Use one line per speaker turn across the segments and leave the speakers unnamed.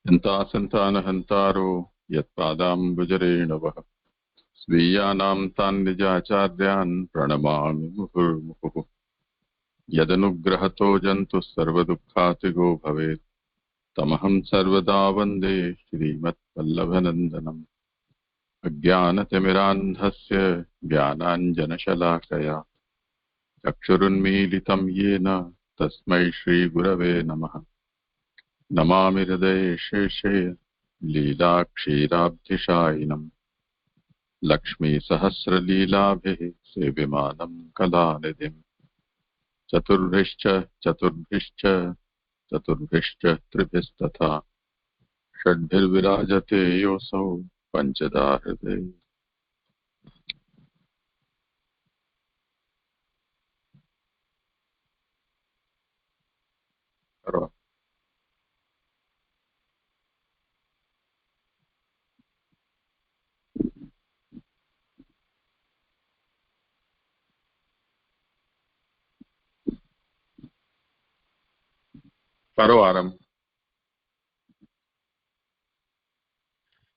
यन्तासन्तानहन्तारो यत्पादाम्बुजरेणवः स्वीयानां तान् निजाचार्यान् प्रणमामि मुहुर्मुहुः। यदनुग्रहतो जन्तुः सर्वदुःखातिगो भवेत् तमहं सर्वदा वन्दे श्रीमत्वल्लभनन्दनम्। अज्ञानतिमिरान्धस्य ज्ञानाञ्जनशलाकया चक्षुरुन्मीलितं येन तस्मै श्रीगुरवे नमः। नमामि हृदये शेषे लीलाक्षीराब्धिशायिनम् लक्ष्मीसहस्रलीलाभिः सेव्यमानं कलानिधिम्। चतुर्भिश्च चतुर्भिश्च चतुर्भिश्च त्रिभिस्तथा षड्भिर्विराजते योऽसौ पञ्चदा हृदये। करो आरंभ।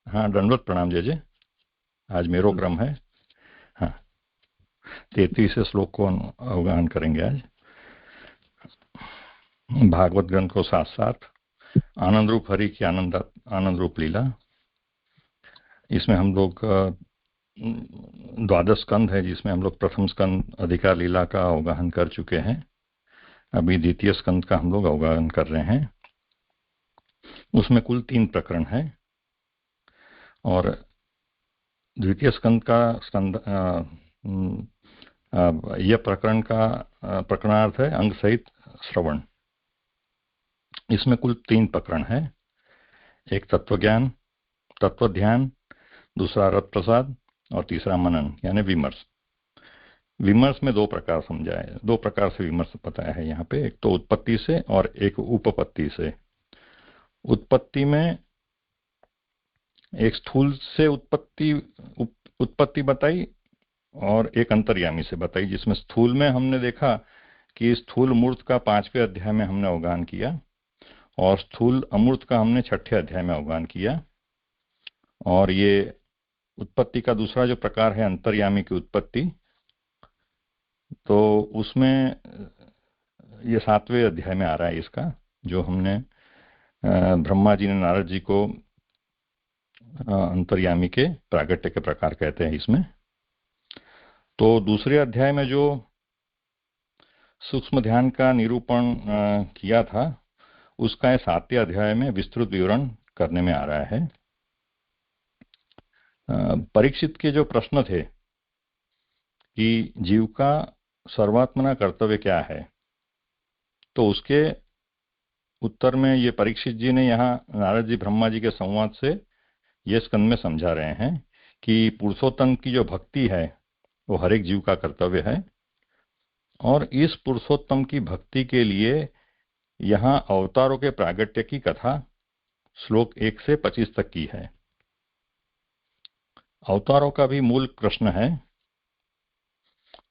हाँ, दंडवत प्रणाम जय जय। आज मेरो क्रम है। हाँ, 33 श्लोक को अवगाहन करेंगे आज। भागवत ग्रंथ को साथ साथ आनंद रूप हरि की आनंद रूप लीला, इसमें हम लोग द्वादश स्कंध है, जिसमें हम लोग प्रथम स्कंध अधिकार लीला का अवगाहन कर चुके हैं। अभी द्वितीय स्कंध का हम लोग अवगाहन कर रहे हैं। उसमें कुल 3 प्रकरण है और द्वितीय स्कंध का यह प्रकरण का प्रकरणार्थ है अंग सहित श्रवण। इसमें कुल 3 प्रकरण है। एक तत्वज्ञान, तत्व ध्यान, दूसरा रथ प्रसाद और तीसरा मनन यानी विमर्श। विमर्श में 2 प्रकार समझा है, 2 प्रकार से विमर्श बताया है यहाँ पे। एक तो उत्पत्ति से और एक उपपत्ति से। उत्पत्ति में एक स्थूल से उत्पत्ति बताई और एक अंतर्यामी से बताई, जिसमें स्थूल में हमने देखा कि स्थूल मूर्त का 5वें अध्याय में हमने अवगाहन किया और स्थूल अमूर्त का हमने 6ठे अध्याय में अवगाहन किया। और ये उत्पत्ति का दूसरा जो प्रकार है अंतर्यामी की उत्पत्ति, तो उसमें ये 7वें अध्याय में आ रहा है इसका, जो हमने ब्रह्मा जी ने नारद जी को अंतर्यामी के प्रागट्य के प्रकार कहते हैं इसमें। तो दूसरे अध्याय में जो सूक्ष्म ध्यान का निरूपण किया था, उसका 7वें अध्याय में विस्तृत विवरण करने में आ रहा है। परीक्षित के जो प्रश्न थे कि जीव का सर्वात्मना कर्तव्य क्या है, तो उसके उत्तर में ये परीक्षित जी ने यहाँ नारद जी ब्रह्मा जी के संवाद से ये स्कंद में समझा रहे हैं कि पुरुषोत्तम की जो भक्ति है वो हर एक जीव का कर्तव्य है। और इस पुरुषोत्तम की भक्ति के लिए यहाँ अवतारों के प्रागट्य की कथा श्लोक 1 से 25 तक की है। अवतारों का भी मूल प्रश्न है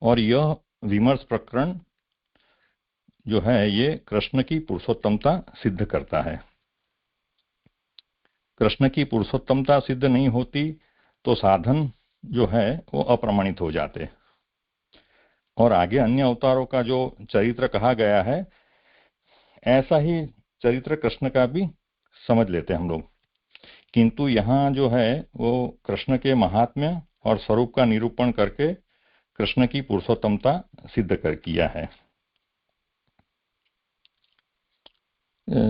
और यह विमर्श प्रकरण जो है ये कृष्ण की पुरुषोत्तमता सिद्ध करता है। कृष्ण की पुरुषोत्तमता सिद्ध नहीं होती तो साधन जो है वो अप्रमाणित हो जाते। और आगे अन्य अवतारों का जो चरित्र कहा गया है, ऐसा ही चरित्र कृष्ण का भी समझ लेते हम लोग, किंतु यहाँ जो है वो कृष्ण के महात्म्य और स्वरूप का निरूपण करके कृष्ण की पुरुषोत्तमता सिद्ध कर किया है।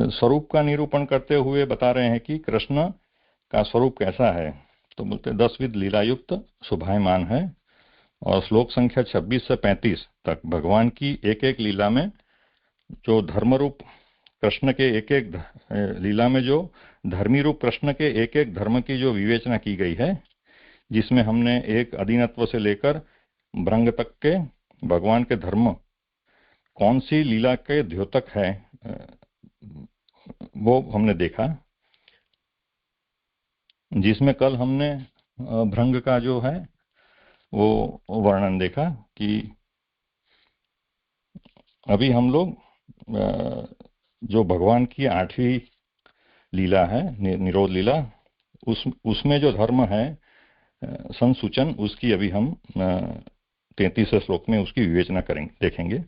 स्वरूप का निरूपण करते हुए बता रहे हैं कि कृष्ण का स्वरूप कैसा है, तो बोलते 10 विध लीलायुक्त शोभायमान है। और श्लोक संख्या 26 से 35 तक भगवान की एक एक लीला में जो धर्म रूप कृष्ण के एक एक लीला में जो धर्मी रूप कृष्ण के एक एक धर्म की जो विवेचना की गई है, जिसमें हमने एक अधीनत्व से लेकर भ्रंग तक के भगवान के धर्म कौन सी लीला के द्योतक है वो हमने देखा। जिसमें कल हमने भ्रंग का जो है वो वर्णन देखा कि अभी हम लोग जो भगवान की 8वीं लीला है, निरोध लीला, उसमें जो धर्म है संसूचन, उसकी अभी हम 33वें श्लोक में उसकी विवेचना करेंगे, देखेंगे।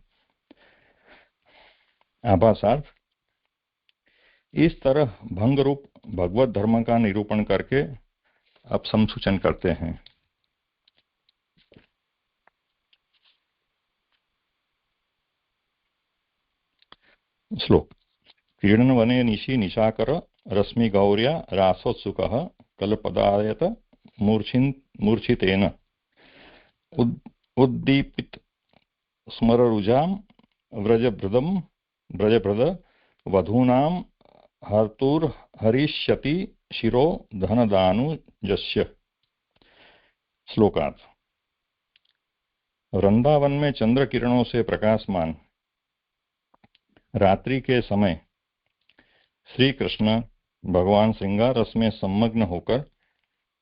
आभासार्थ, इस तरह भंग रूप भगवत धर्म का निरूपण करके अब संसूचन करते हैं। श्लोक। क्रीडन वने निशि निशाकर रश्मि गौर्या रासोत्सुक कल्पदायत मूर्छितेन उद्दीपित स्मररुजाम व्रजभृद वधूनाम हर्तुर्हरिष्यति शिरो धनदानुजस्य। श्लोकार्थ। वृंदावन में चंद्र किरणों से प्रकाशमान रात्रि के समय श्री कृष्ण भगवान श्रृंगार रस में संमग्न होकर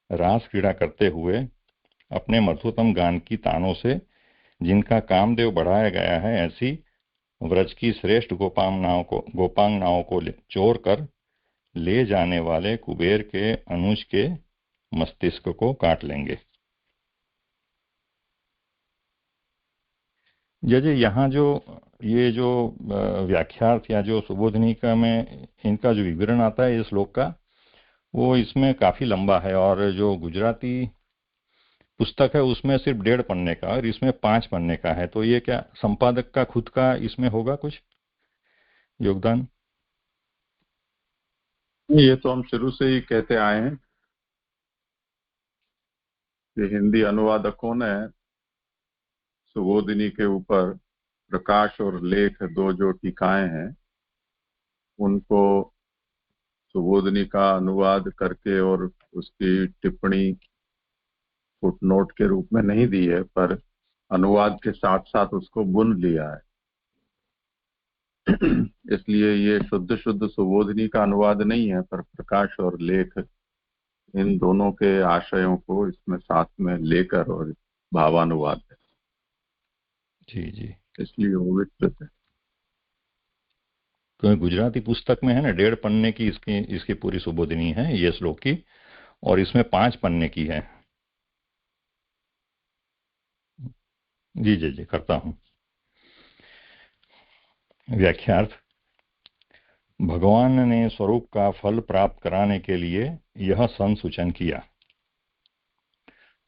रास क्रीड़ा करते हुए अपने मधुरतम गान की तानों से जिनका कामदेव बढ़ाया गया है, ऐसी व्रज की श्रेष्ठ गोपांगनाओं को चोर कर ले जाने वाले कुबेर के अनुज के मस्तिष्क को काट लेंगे। जैसे यहाँ जो ये जो व्याख्यार्थ या जो सुबोधनी का में इनका जो विवरण आता है इस श्लोक का, वो इसमें काफी लंबा है, और जो गुजराती पुस्तक है उसमें सिर्फ 1.5 पन्ने का और इसमें 5 पन्ने का है। तो ये क्या संपादक का खुद का इसमें होगा कुछ योगदान?
ये तो हम शुरू से ही कहते आए हैं कि हिंदी अनुवादकों ने सुबोधिनी के ऊपर प्रकाश और लेख 2 जो टीकाएं हैं उनको सुबोधिनी का अनुवाद करके और उसकी टिप्पणी फुटनोट के रूप में नहीं दी है, पर अनुवाद के साथ साथ उसको बुन लिया है। इसलिए ये शुद्ध सुबोधिनी का अनुवाद नहीं है, पर प्रकाश और लेख इन दोनों के आशयों को इसमें साथ में लेकर और भावानुवाद है।
जी जी,
इसलिए वो विस्तृत है।
तो गुजराती पुस्तक में है ना 1.5 पन्ने की इसकी पूरी सुबोधिनी है ये श्लोक की, और इसमें 5 पन्ने की है। जी जी जी, करता हूं। व्याख्यार्थ। भगवान ने स्वरूप का फल प्राप्त कराने के लिए यह संसूचन किया।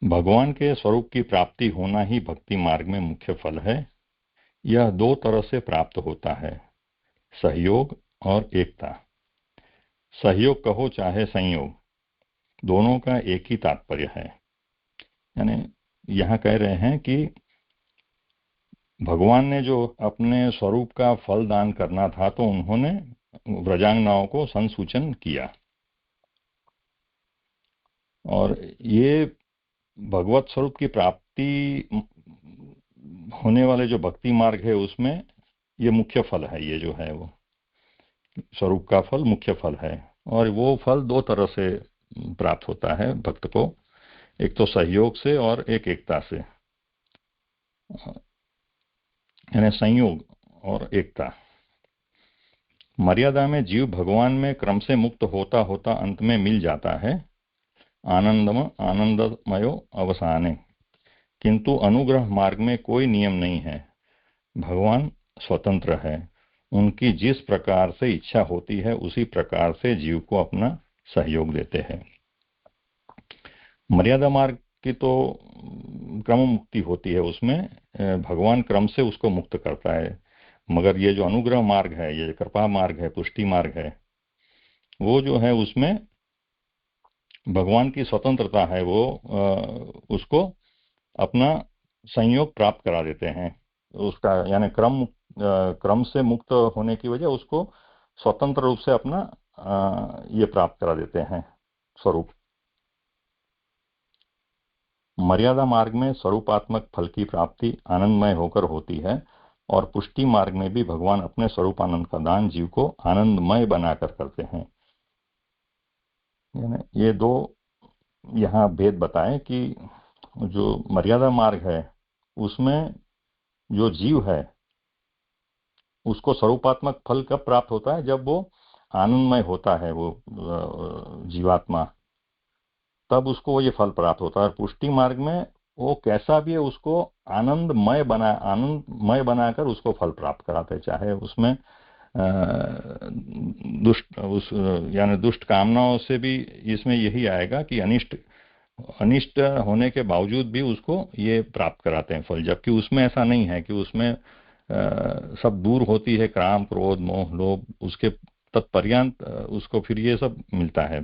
भगवान के स्वरूप की प्राप्ति होना ही भक्ति मार्ग में मुख्य फल है। यह 2 तरह से प्राप्त होता है, सहयोग और एकता। सहयोग कहो चाहे संयोग, दोनों का एक ही तात्पर्य है। यानी यहां कह रहे हैं कि भगवान ने जो अपने स्वरूप का फल दान करना था तो उन्होंने व्रजांगनाओं को संसूचन किया, और ये भगवत स्वरूप की प्राप्ति होने वाले जो भक्ति मार्ग है उसमें ये मुख्य फल है। ये जो है वो स्वरूप का फल मुख्य फल है, और वो फल 2 तरह से प्राप्त होता है भक्त को, एक तो सहयोग से और एक एकता से, यानी संयोग और एकता। मर्यादा में जीव भगवान में क्रम से मुक्त होता होता अंत में मिल जाता है आनंदमयो अवसाने, किंतु अनुग्रह मार्ग में कोई नियम नहीं है। भगवान स्वतंत्र है, उनकी जिस प्रकार से इच्छा होती है उसी प्रकार से जीव को अपना सहयोग देते हैं। मर्यादा मार्ग की तो क्रम मुक्ति होती है, उसमें भगवान क्रम से उसको मुक्त करता है, मगर ये जो अनुग्रह मार्ग है, ये कृपा मार्ग है, पुष्टि मार्ग है, वो जो है उसमें भगवान की स्वतंत्रता है, वो उसको अपना संयोग प्राप्त करा देते हैं। उसका यानी क्रम से मुक्त होने की वजह उसको स्वतंत्र रूप से अपना ये प्राप्त करा देते हैं स्वरूप। मर्यादा मार्ग में स्वरूपात्मक फल की प्राप्ति आनंदमय होकर होती है, और पुष्टि मार्ग में भी भगवान अपने स्वरूपानंद का दान जीव को आनंदमय बनाकर करते हैं। ये 2 यहाँ भेद बताएं कि जो मर्यादा मार्ग है उसमें जो जीव है उसको स्वरूपात्मक फल कब प्राप्त होता है, जब वो आनंदमय होता है वो जीवात्मा, तब उसको वो ये फल प्राप्त होता है। और पुष्टि मार्ग में वो कैसा भी है उसको आनंदमय बनाकर उसको फल प्राप्त कराते हैं, चाहे उसमें दुष्ट उस यानी दुष्ट कामनाओं से भी इसमें यही आएगा कि अनिष्ट अनिष्ट होने के बावजूद भी उसको ये प्राप्त कराते हैं फल, जबकि उसमें ऐसा नहीं है कि उसमें सब दूर होती है, काम क्रोध मोह लोभ, उसके तत्पर्यंत उसको फिर ये सब मिलता है।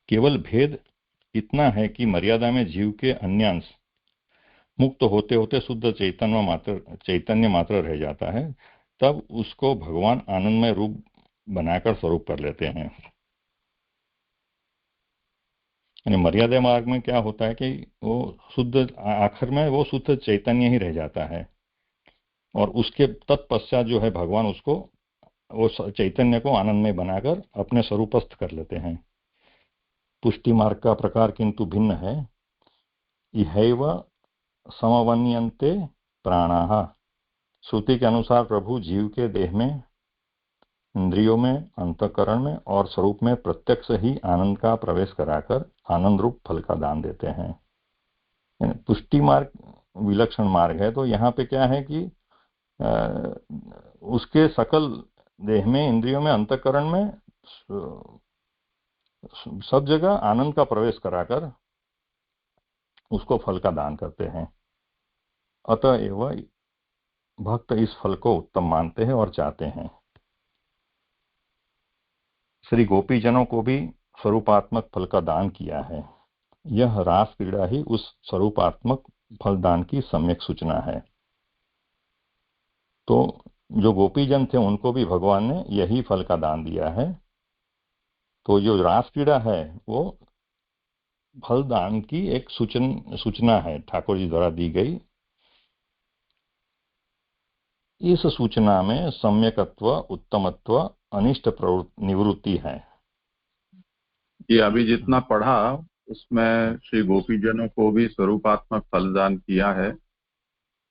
केवल भेद इतना है कि मर्यादा में जीव के अन्य अंश मुक्त होते होते शुद्ध चैतन्य मात्र रह जाता है, तब उसको भगवान आनंदमय रूप बनाकर स्वरूप कर लेते हैं। यानी मर्यादा मार्ग में क्या होता है कि वो शुद्ध, आखिर में वो शुद्ध चैतन्य ही रह जाता है, और उसके तत्पश्चात जो है भगवान उसको वो चैतन्य को आनंदमय बनाकर अपने स्वरूपस्थ कर लेते हैं। पुष्टि मार्ग का प्रकार किंतु भिन्न है। इहैव समवन्यन्ते प्राणाः। श्रुति के अनुसार प्रभु जीव के देह में, इंद्रियों में, अंतःकरण में और स्वरूप में प्रत्यक्ष ही आनंद का प्रवेश कराकर आनंद रूप फल का दान देते हैं। पुष्टि मार्ग विलक्षण मार्ग है, तो यहाँ पे क्या है कि उसके सकल देह में, इंद्रियों में, अंतःकरण में, सब जगह आनंद का प्रवेश कराकर उसको फल का दान करते हैं। अतएव भक्त इस फल को उत्तम मानते हैं और चाहते हैं। श्री गोपीजनों को भी स्वरूपात्मक फल का दान किया है। यह रास क्रीड़ा ही उस स्वरूपात्मक फलदान की सम्यक सूचना है। तो जो गोपीजन थे उनको भी भगवान ने यही फल का दान दिया है। तो जो रास क्रीड़ा है वो फलदान की एक सूचना है, ठाकुर जी द्वारा दी गई। इस सूचना में सम्यकत्व, उत्तमत्व, अनिष्ट निवृत्ति है।
ये अभी जितना पढ़ा उसमें श्री गोपीजनों को भी स्वरूपात्मक फलदान किया है।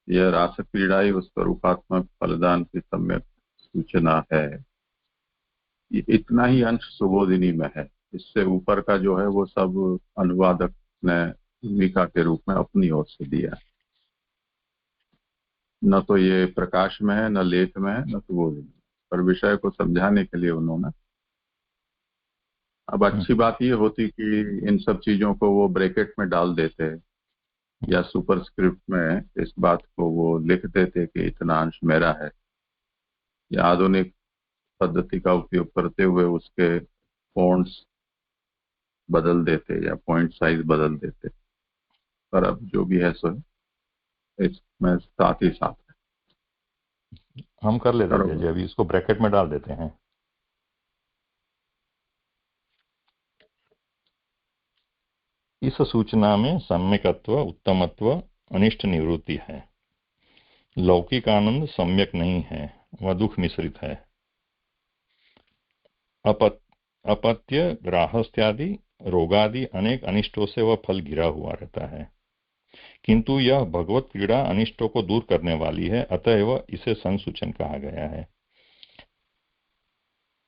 यह रास क्रीड़ा ही उस स्वरूपात्मक फलदान की सम्यक सूचना है। इतना ही अंश सुबोधिनी में है। इससे ऊपर का जो है वो सब अनुवादक ने भूमिका के रूप में अपनी ओर से दिया। न तो ये प्रकाश में है, न लेख में है, न सुबोधिनी, पर विषय को समझाने के लिए उन्होंने। अब अच्छी बात ये होती कि इन सब चीजों को वो ब्रैकेट में डाल देते या सुपरस्क्रिप्ट में इस बात को वो लिख देते कि इतना अंश मेरा है, या आधुनिक पद्धति का उपयोग करते हुए उसके फॉन्ट्स बदल देते या पॉइंट साइज बदल देते। पर अब जो भी है सो इसमें साथ ही साथ है।
हम कर लेते थे जी, अभी इसको ब्रैकेट में डाल देते हैं। इस सूचना में सम्यकत्व, उत्तमत्व, अनिष्ट निवृत्ति है। लौकिक आनंद सम्यक नहीं है, वह दुख मिश्रित है। अपत्य, ग्राहस्थ्यादि, रोगादि अनेक अनिष्टों से वह फल घिरा हुआ रहता है, किंतु यह भगवत क्रीड़ा अनिष्टों को दूर करने वाली है, अतएव इसे संसूचन कहा गया है।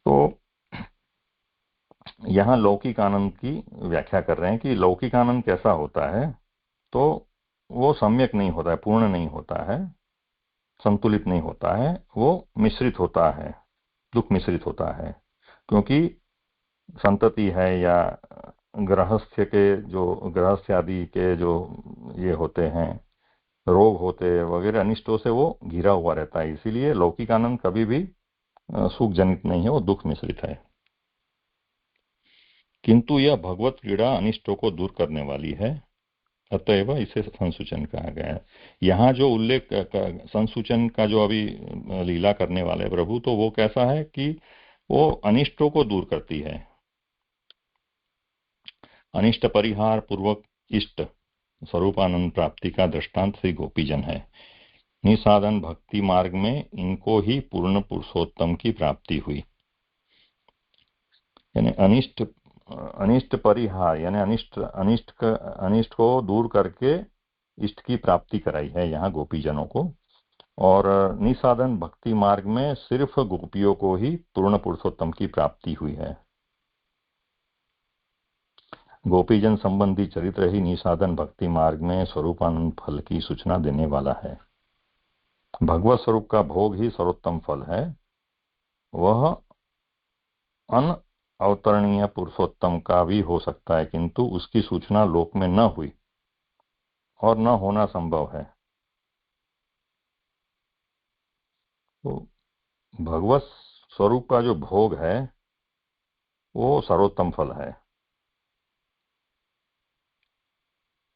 तो यहाँ लौकिक आनंद की व्याख्या कर रहे हैं कि लौकिक आनंद कैसा होता है। तो वो सम्यक नहीं होता है, पूर्ण नहीं होता है, संतुलित नहीं होता है, वो मिश्रित होता है, दुख मिश्रित होता है। क्योंकि संतति है या गृहस्थ आदि के जो ये होते हैं, रोग होते वगैरह, अनिष्टों से वो घिरा हुआ रहता है। इसीलिए लौकिक आनंद कभी भी सुख जनित नहीं है, वो दुख मिश्रित है। किंतु यह भगवत क्रीड़ा अनिष्टों को दूर करने वाली है, अतएव इसे संसूचन कहा गया है। यहाँ जो उल्लेख संसूचन का जो अभी लीला करने वाले प्रभु, तो वो कैसा है कि वो अनिष्टों को दूर करती है। अनिष्ट परिहार पूर्वक इष्ट स्वरूपानंद प्राप्ति का दृष्टांत श्री गोपीजन है। निसाधन भक्ति मार्ग में इनको ही पूर्ण पुरुषोत्तम की प्राप्ति हुई। यानी अनिष्ट परिहार यानी अनिष्ट को दूर करके इष्ट की प्राप्ति कराई है यहाँ गोपीजनों को। और निसाधन भक्ति मार्ग में सिर्फ गोपियों को ही पूर्ण पुरुषोत्तम की प्राप्ति हुई है। गोपीजन संबंधी चरित्र ही निसाधन भक्ति मार्ग में स्वरूपानंद फल की सूचना देने वाला है। भगवत स्वरूप का भोग ही सर्वोत्तम फल है। वह अन अवतरणीय पुरुषोत्तम का भी हो सकता है, किंतु उसकी सूचना लोक में न हुई और न होना संभव है। तो भगवत स्वरूप का जो भोग है वो सर्वोत्तम फल है,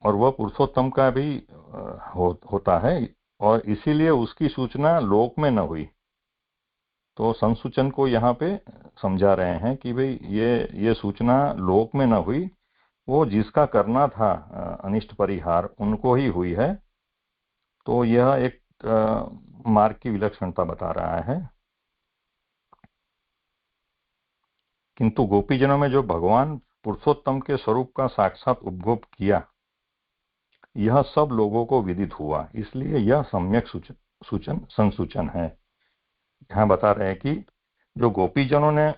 और वह पुरुषोत्तम का भी होता है, और इसीलिए उसकी सूचना लोक में न हुई। तो संसूचन को यहाँ पे समझा रहे हैं कि भाई ये सूचना लोक में न हुई, वो जिसका करना था अनिष्ट परिहार उनको ही हुई है। तो यह एक मार्ग की विलक्षणता बता रहा है। किंतु गोपीजनों में जो भगवान पुरुषोत्तम के स्वरूप का साक्षात उपभोग किया, यह सब लोगों को विदित हुआ, इसलिए यह सम्यक संसूचन है। यहाँ बता रहे हैं कि जो गोपीजनों ने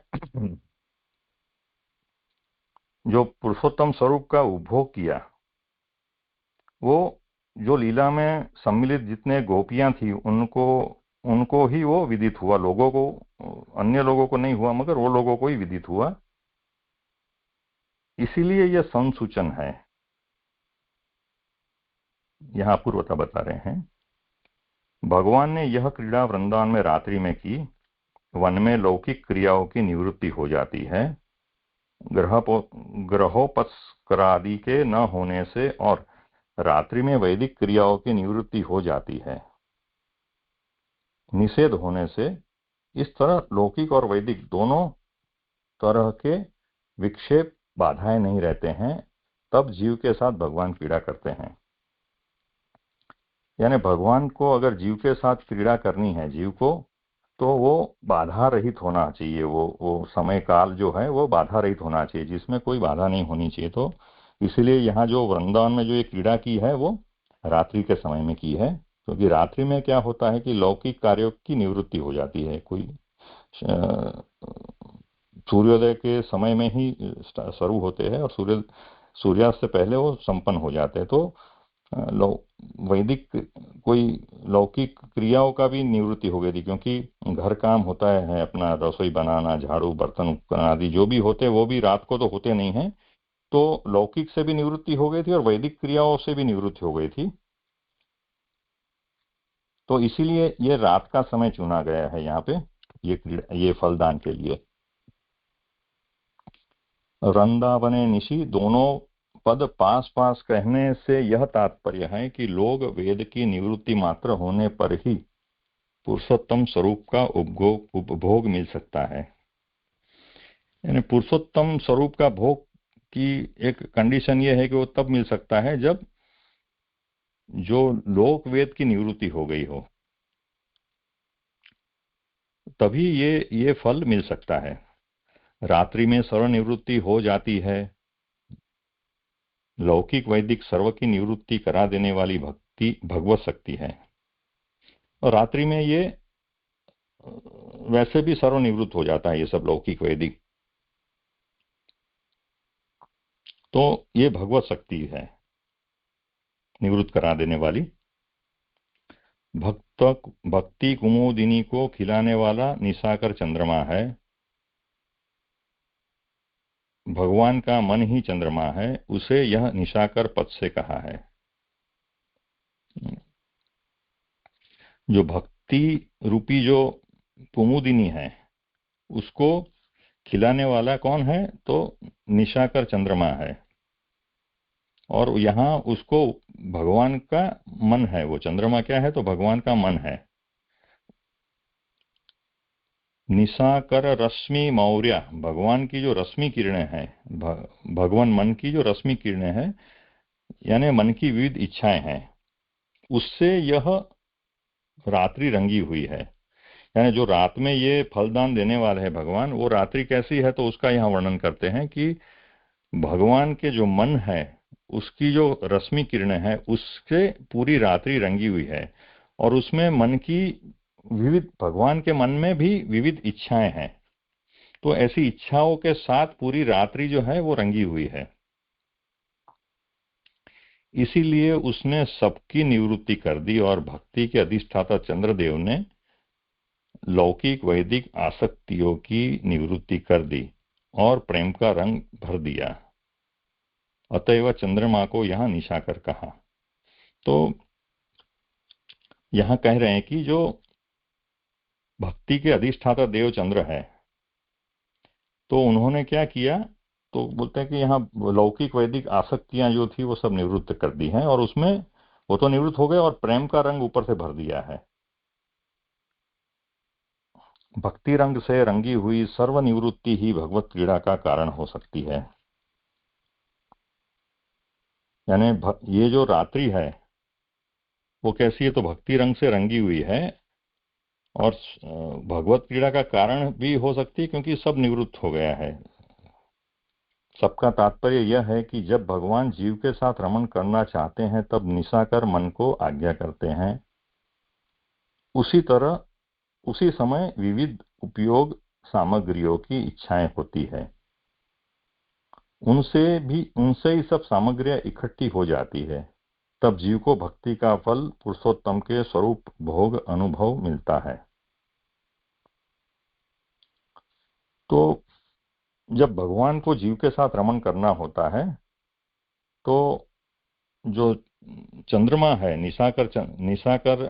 जो पुरुषोत्तम स्वरूप का उपभोग किया, वो जो लीला में सम्मिलित जितने गोपियां थी उनको ही वो विदित हुआ। लोगों को, अन्य लोगों को नहीं हुआ, मगर वो लोगों को ही विदित हुआ, इसीलिए यह संसूचन है। यहाँ पूर्वता बता रहे हैं, भगवान ने यह क्रीड़ा वृंदावन में रात्रि में की। वन में लौकिक क्रियाओं की निवृत्ति हो जाती है, ग्रहोपस्करादि के न होने से, और रात्रि में वैदिक क्रियाओं की निवृत्ति हो जाती है निषेध होने से। इस तरह लौकिक और वैदिक दोनों तरह के विक्षेप बाधाएं नहीं रहते हैं, तब जीव के साथ भगवान क्रीड़ा करते हैं। यानी भगवान को अगर जीव के साथ क्रीड़ा करनी है जीव को, तो वो बाधा रहित होना चाहिए। वो समय काल जो है वो बाधा रहित होना चाहिए, जिसमें कोई बाधा नहीं होनी चाहिए। तो इसीलिए यहाँ जो वृंदावन में जो ये क्रीड़ा की है वो रात्रि के समय में की है, क्योंकि रात्रि में क्या होता है कि लौकिक कार्यों की निवृत्ति हो जाती है। कोई सूर्योदय के समय में ही शुरू होते हैं और सूर्यास्त से पहले वो संपन्न हो जाते हैं। तो वैदिक कोई लौकिक क्रियाओं का भी निवृत्ति हो गई थी, क्योंकि घर काम होता है अपना, रसोई बनाना, झाड़ू बर्तन उपकरण आदि जो भी होते वो भी रात को तो होते नहीं हैं। तो लौकिक से भी निवृत्ति हो गई थी और वैदिक क्रियाओं से भी निवृत्ति हो गई थी। तो इसीलिए ये रात का समय चुना गया है यहाँ पे ये फलदान के लिए। वृंदावने निशि दोनों पद पास पास कहने से यह तात्पर्य है कि लोग वेद की निवृत्ति मात्र होने पर ही पुरुषोत्तम स्वरूप का उपभोग मिल सकता है। यानी पुरुषोत्तम स्वरूप का भोग की एक कंडीशन यह है कि वो तब मिल सकता है जब जो लोक वेद की निवृत्ति हो गई हो, तभी ये फल मिल सकता है। रात्रि में सर्व निवृत्ति हो जाती है। लौकिक वैदिक सर्व की निवृत्ति करा देने वाली भक्ति भगवत शक्ति है, और रात्रि में ये वैसे भी सर्वनिवृत्त हो जाता है, ये सब लौकिक वैदिक। तो ये भगवत शक्ति है निवृत्त करा देने वाली। भक्ति कुमुदिनी को खिलाने वाला निशाकर चंद्रमा है। भगवान का मन ही चंद्रमा है, उसे यह निशाकर पद से कहा है। जो भक्ति रूपी जो कुमुदिनी है उसको खिलाने वाला कौन है? तो निशाकर चंद्रमा है, और यहाँ उसको भगवान का मन है। वो चंद्रमा क्या है? तो भगवान का मन है। निशाकर रश्मि मौर्य, भगवान की जो रश्मि किरणें हैं, भगवान मन की जो रश्मि किरणें हैं, यानी मन की विविध इच्छाएं हैं, उससे यह रात्रि रंगी हुई है। यानी जो रात में ये फलदान देने वाले हैं भगवान, वो रात्रि कैसी है? तो उसका यहाँ वर्णन करते हैं कि भगवान के जो मन है उसकी जो रश्मि किरणें हैं उससे पूरी रात्रि रंगी हुई है। और उसमें मन की विविध, भगवान के मन में भी विविध इच्छाएं हैं। तो ऐसी इच्छाओं के साथ पूरी रात्रि जो है वो रंगी हुई है। इसीलिए उसने सबकी निवृत्ति कर दी और भक्ति के अधिष्ठाता चंद्रदेव ने लौकिक वैदिक आसक्तियों की निवृत्ति कर दी और प्रेम का रंग भर दिया। अतएव चंद्रमा को यहां निशाकर कहा। तो यहां कह रहे हैं कि जो भक्ति के अधिष्ठाता देव चंद्र है, तो उन्होंने क्या किया, तो बोलते हैं कि यहाँ लौकिक वैदिक आसक्तियां जो थी वो सब निवृत्त कर दी हैं, और उसमें वो तो निवृत्त हो गए और प्रेम का रंग ऊपर से भर दिया है। भक्ति रंग से रंगी हुई सर्वनिवृत्ति ही भगवत क्रीड़ा का कारण हो सकती है। यानी ये जो रात्रि है वो कैसी है, तो भक्ति रंग से रंगी हुई है और भगवत क्रीड़ा का कारण भी हो सकती है, क्योंकि सब निवृत्त हो गया है। सबका तात्पर्य यह है कि जब भगवान जीव के साथ रमण करना चाहते हैं तब निशाकर मन को आज्ञा करते हैं। उसी तरह उसी समय विविध उपयोग सामग्रियों की इच्छाएं होती है, उनसे ही सब सामग्रियां इकट्ठी हो जाती है। तब जीव को भक्ति का फल पुरुषोत्तम के स्वरूप भोग अनुभव मिलता है। तो जब भगवान को जीव के साथ रमण करना होता है तो जो चंद्रमा है, निशाकर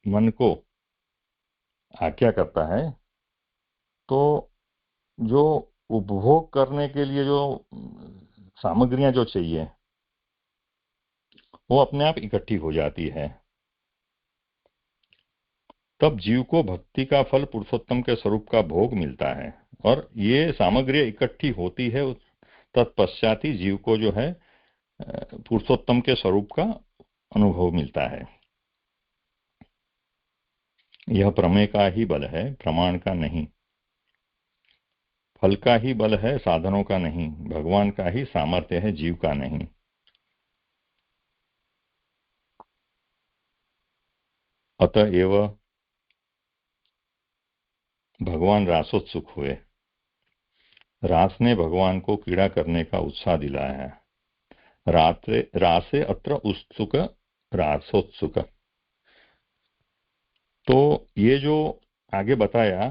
मन को आज्ञा करता है। तो जो उपभोग करने के लिए जो सामग्रियां जो चाहिए वो अपने आप इकट्ठी हो जाती है। तब जीव को भक्ति का फल पुरुषोत्तम के स्वरूप का भोग मिलता है, और ये सामग्रियां इकट्ठी होती है। तत्पश्चात ही जीव को जो है पुरुषोत्तम के स्वरूप का अनुभव मिलता है। यह प्रमेय का ही बल है, प्रमाण का नहीं। फल का ही बल है, साधनों का नहीं। भगवान का ही सामर्थ्य है, जीव का नहीं। अतएव भगवान रासोत्सुक हुए। रास ने भगवान को क्रीड़ा करने का उत्साह दिलाया है। रासे अत्र उत्सुक रासोत्सुक। तो ये जो आगे बताया,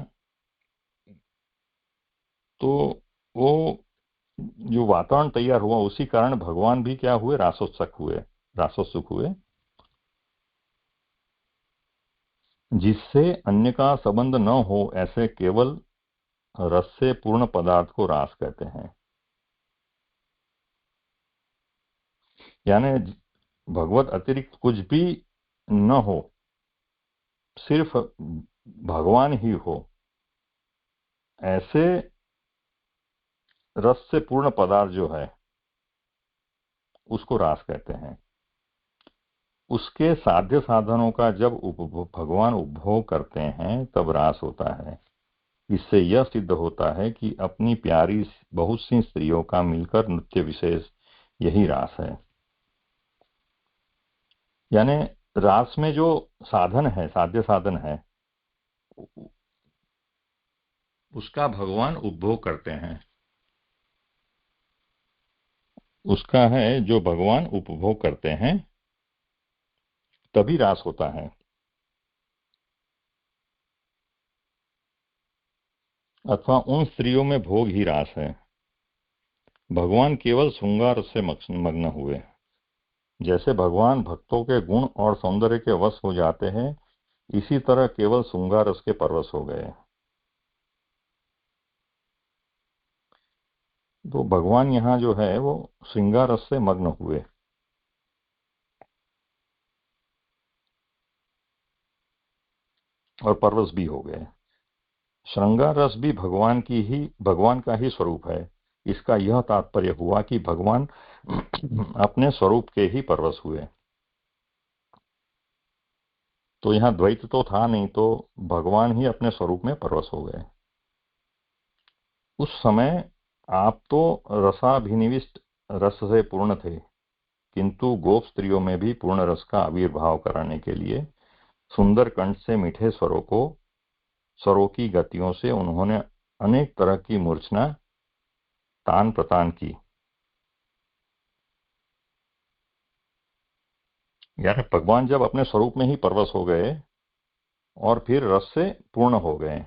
तो वो जो वातावरण तैयार हुआ उसी कारण भगवान भी क्या हुए, रासोत्सुक हुए, जिससे अन्य का संबंध न हो ऐसे केवल रस से पूर्ण पदार्थ को रास कहते हैं। यानी भगवत अतिरिक्त कुछ भी न हो, सिर्फ भगवान ही हो, ऐसे रस से पूर्ण पदार्थ जो है उसको रास कहते हैं। उसके साध्य साधनों का जब भगवान उपभोग करते हैं तब रास होता है। इससे यह सिद्ध होता है कि अपनी प्यारी बहुत सी स्त्रियों का मिलकर नृत्य विशेष यही रास है। यानी रास में जो साधन है, साध्य साधन है, उसका भगवान उपभोग करते हैं। उसका है जो भगवान उपभोग करते हैं तभी रास होता है। अथवा उन स्त्रियों में भोग ही रास है। भगवान केवल श्रृंगार से मग्न हुए। जैसे भगवान भक्तों के गुण और सौंदर्य के वश हो जाते हैं, इसी तरह केवल श्रृंगार रस के परवश हो गए। तो भगवान यहाँ जो है वो श्रृंगार रस से मग्न हुए। और परवश भी हो गए। श्रृंगार रस भी भगवान का ही स्वरूप है। इसका यह तात्पर्य हुआ कि भगवान अपने स्वरूप के ही परवश हुए। तो यहाँ द्वैत तो था नहीं, तो भगवान ही अपने स्वरूप में परवश हो गए। उस समय आप तो रसाभिनिविष्ट रस से पूर्ण थे, किंतु गोप स्त्रियों में भी पूर्ण रस का आविर्भाव कराने के लिए सुंदर कंठ से मीठे स्वरों की गतियों से उन्होंने अनेक तरह की मूर्छना तान प्रतान की। यानी भगवान जब अपने स्वरूप में ही परवश हो गए और फिर रस से पूर्ण हो गए,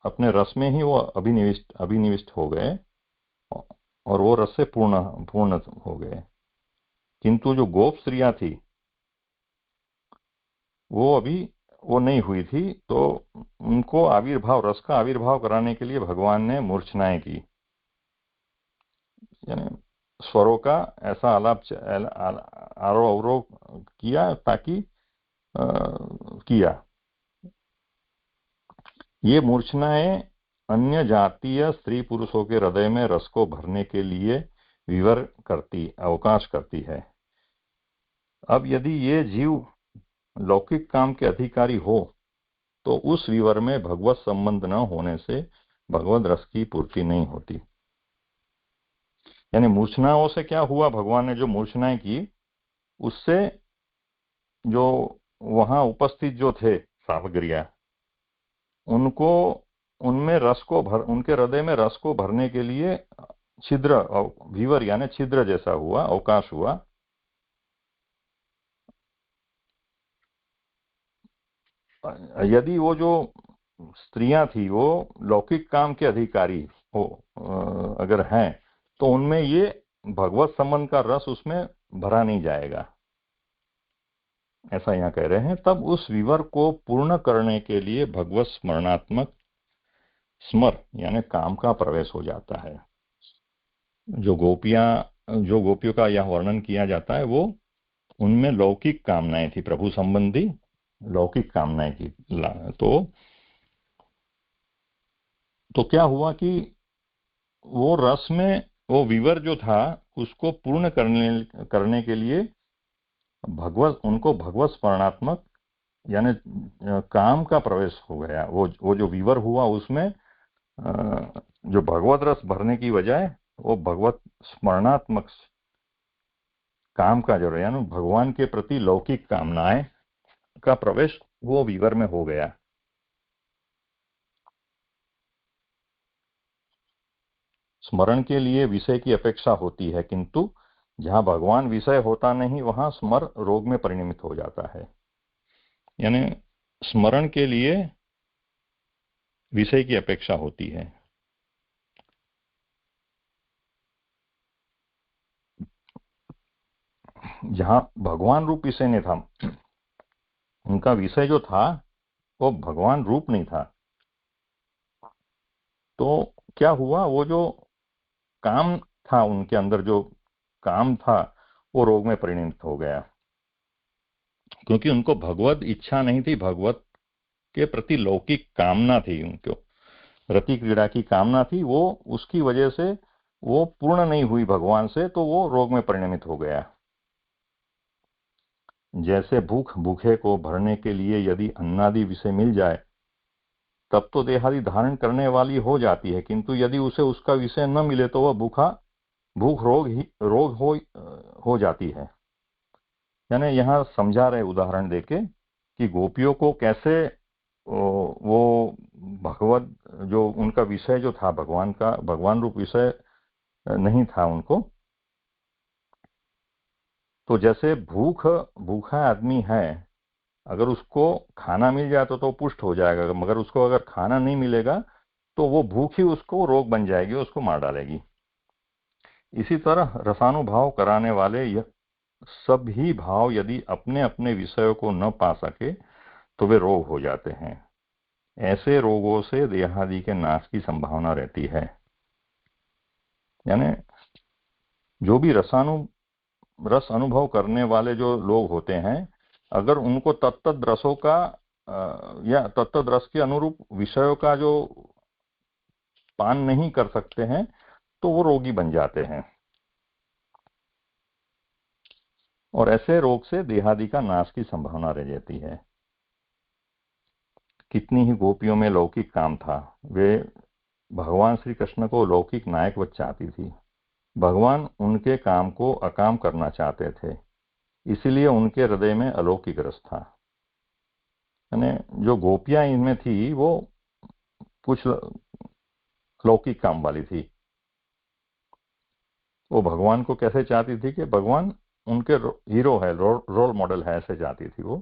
अपने रस में ही वो अभिनिविष्ट हो गए और वो रस से पूर्ण पूर्ण हो गए। किंतु जो गोप स्त्रियां थी वो अभी वो नहीं हुई थी, तो उनको रस का आविर्भाव कराने के लिए भगवान ने मूर्छनाएं की, यानी स्वरों का ऐसा आरोह अवरोह किया ताकि किया। ये मूर्छनाएं अन्य जातीय स्त्री पुरुषों के हृदय में रस को भरने के लिए अवकाश करती है। अब यदि ये जीव लौकिक काम के अधिकारी हो तो उस विवर में भगवत संबंध न होने से भगवत रस की पूर्ति नहीं होती। यानी मूर्छनाओं से क्या हुआ, भगवान ने जो मूर्छनाएं की उससे जो वहां उपस्थित जो थे सामग्रियां, उनको उनमें उनके हृदय में रस को भरने के लिए छिद्र विवर यानी छिद्र जैसा हुआ, अवकाश हुआ। यदि वो जो स्त्रियां थी वो लौकिक काम के अधिकारी हो अगर हैं तो उनमें ये भगवत संबंध का रस उसमें भरा नहीं जाएगा, ऐसा यहाँ कह रहे हैं। तब उस विवर को पूर्ण करने के लिए भगवत स्मरणात्मक स्मर यानी काम का प्रवेश हो जाता है। जो गोपियों का यह वर्णन किया जाता है वो उनमें लौकिक कामनाएं थी, प्रभु संबंधी लौकिक कामनाएं की। तो क्या हुआ कि वो रस में वो विवर जो था उसको पूर्ण करने के लिए उनको भगवत स्मरणात्मक यानी काम का प्रवेश हो गया। वो जो विवर हुआ उसमें जो भगवत रस भरने की बजाय वो भगवत स्मरणात्मक काम का जो यानी भगवान के प्रति लौकिक कामनाएं का प्रवेश वो विवर में हो गया। स्मरण के लिए विषय की अपेक्षा होती है, किंतु जहां भगवान विषय होता नहीं वहां स्मर रोग में परिणमित हो जाता है। यानी स्मरण के लिए विषय की अपेक्षा होती है। जहां भगवान रूप विषय नहीं था, उनका विषय जो था वो भगवान रूप नहीं था, तो क्या हुआ, वो जो काम था उनके अंदर जो काम था वो रोग में परिणत हो गया, क्योंकि उनको भगवत इच्छा नहीं थी, भगवत के प्रति लौकिक कामना थी, उनको रति क्रीड़ा की कामना थी, वो उसकी वजह से वो पूर्ण नहीं हुई भगवान से, तो वो रोग में परिणमित हो गया। जैसे भूखे को भरने के लिए यदि अन्नादि विषय मिल जाए तब तो देहादि धारण करने वाली हो जाती है, किंतु यदि उसे उसका विषय न मिले तो वह भूख रोग हो जाती है। यानी यहाँ समझा रहे उदाहरण देके कि गोपियों को कैसे वो भगवत जो उनका विषय जो था भगवान रूप विषय नहीं था उनको, तो जैसे भूखा आदमी है, अगर उसको खाना मिल जाए तो पुष्ट हो जाएगा, मगर उसको अगर खाना नहीं मिलेगा तो वो भूख ही उसको रोग बन जाएगी, उसको मार डालेगी। इसी तरह रसानुभाव कराने वाले यह सभी भाव यदि अपने अपने विषयों को न पा सके तो वे रोग हो जाते हैं। ऐसे रोगों से देहादि के नाश की संभावना रहती है। यानी जो भी रस अनुभव करने वाले जो लोग होते हैं, अगर उनको तत्त रसों का या तत्त रस के अनुरूप विषयों का जो पान नहीं कर सकते हैं तो वो रोगी बन जाते हैं, और ऐसे रोग से देहादि का नाश की संभावना रह जाती है। कितनी ही गोपियों में लौकिक काम था, वे भगवान श्री कृष्ण को लौकिक नायक चाहती थी। भगवान उनके काम को अकाम करना चाहते थे, इसलिए उनके हृदय में अलौकिक रस था। यानी जो गोपियां इनमें थी वो कुछ लौकिक काम वाली थी। वो भगवान को कैसे चाहती थी कि भगवान उनके हीरो है, रोल मॉडल है, ऐसे चाहती थी वो।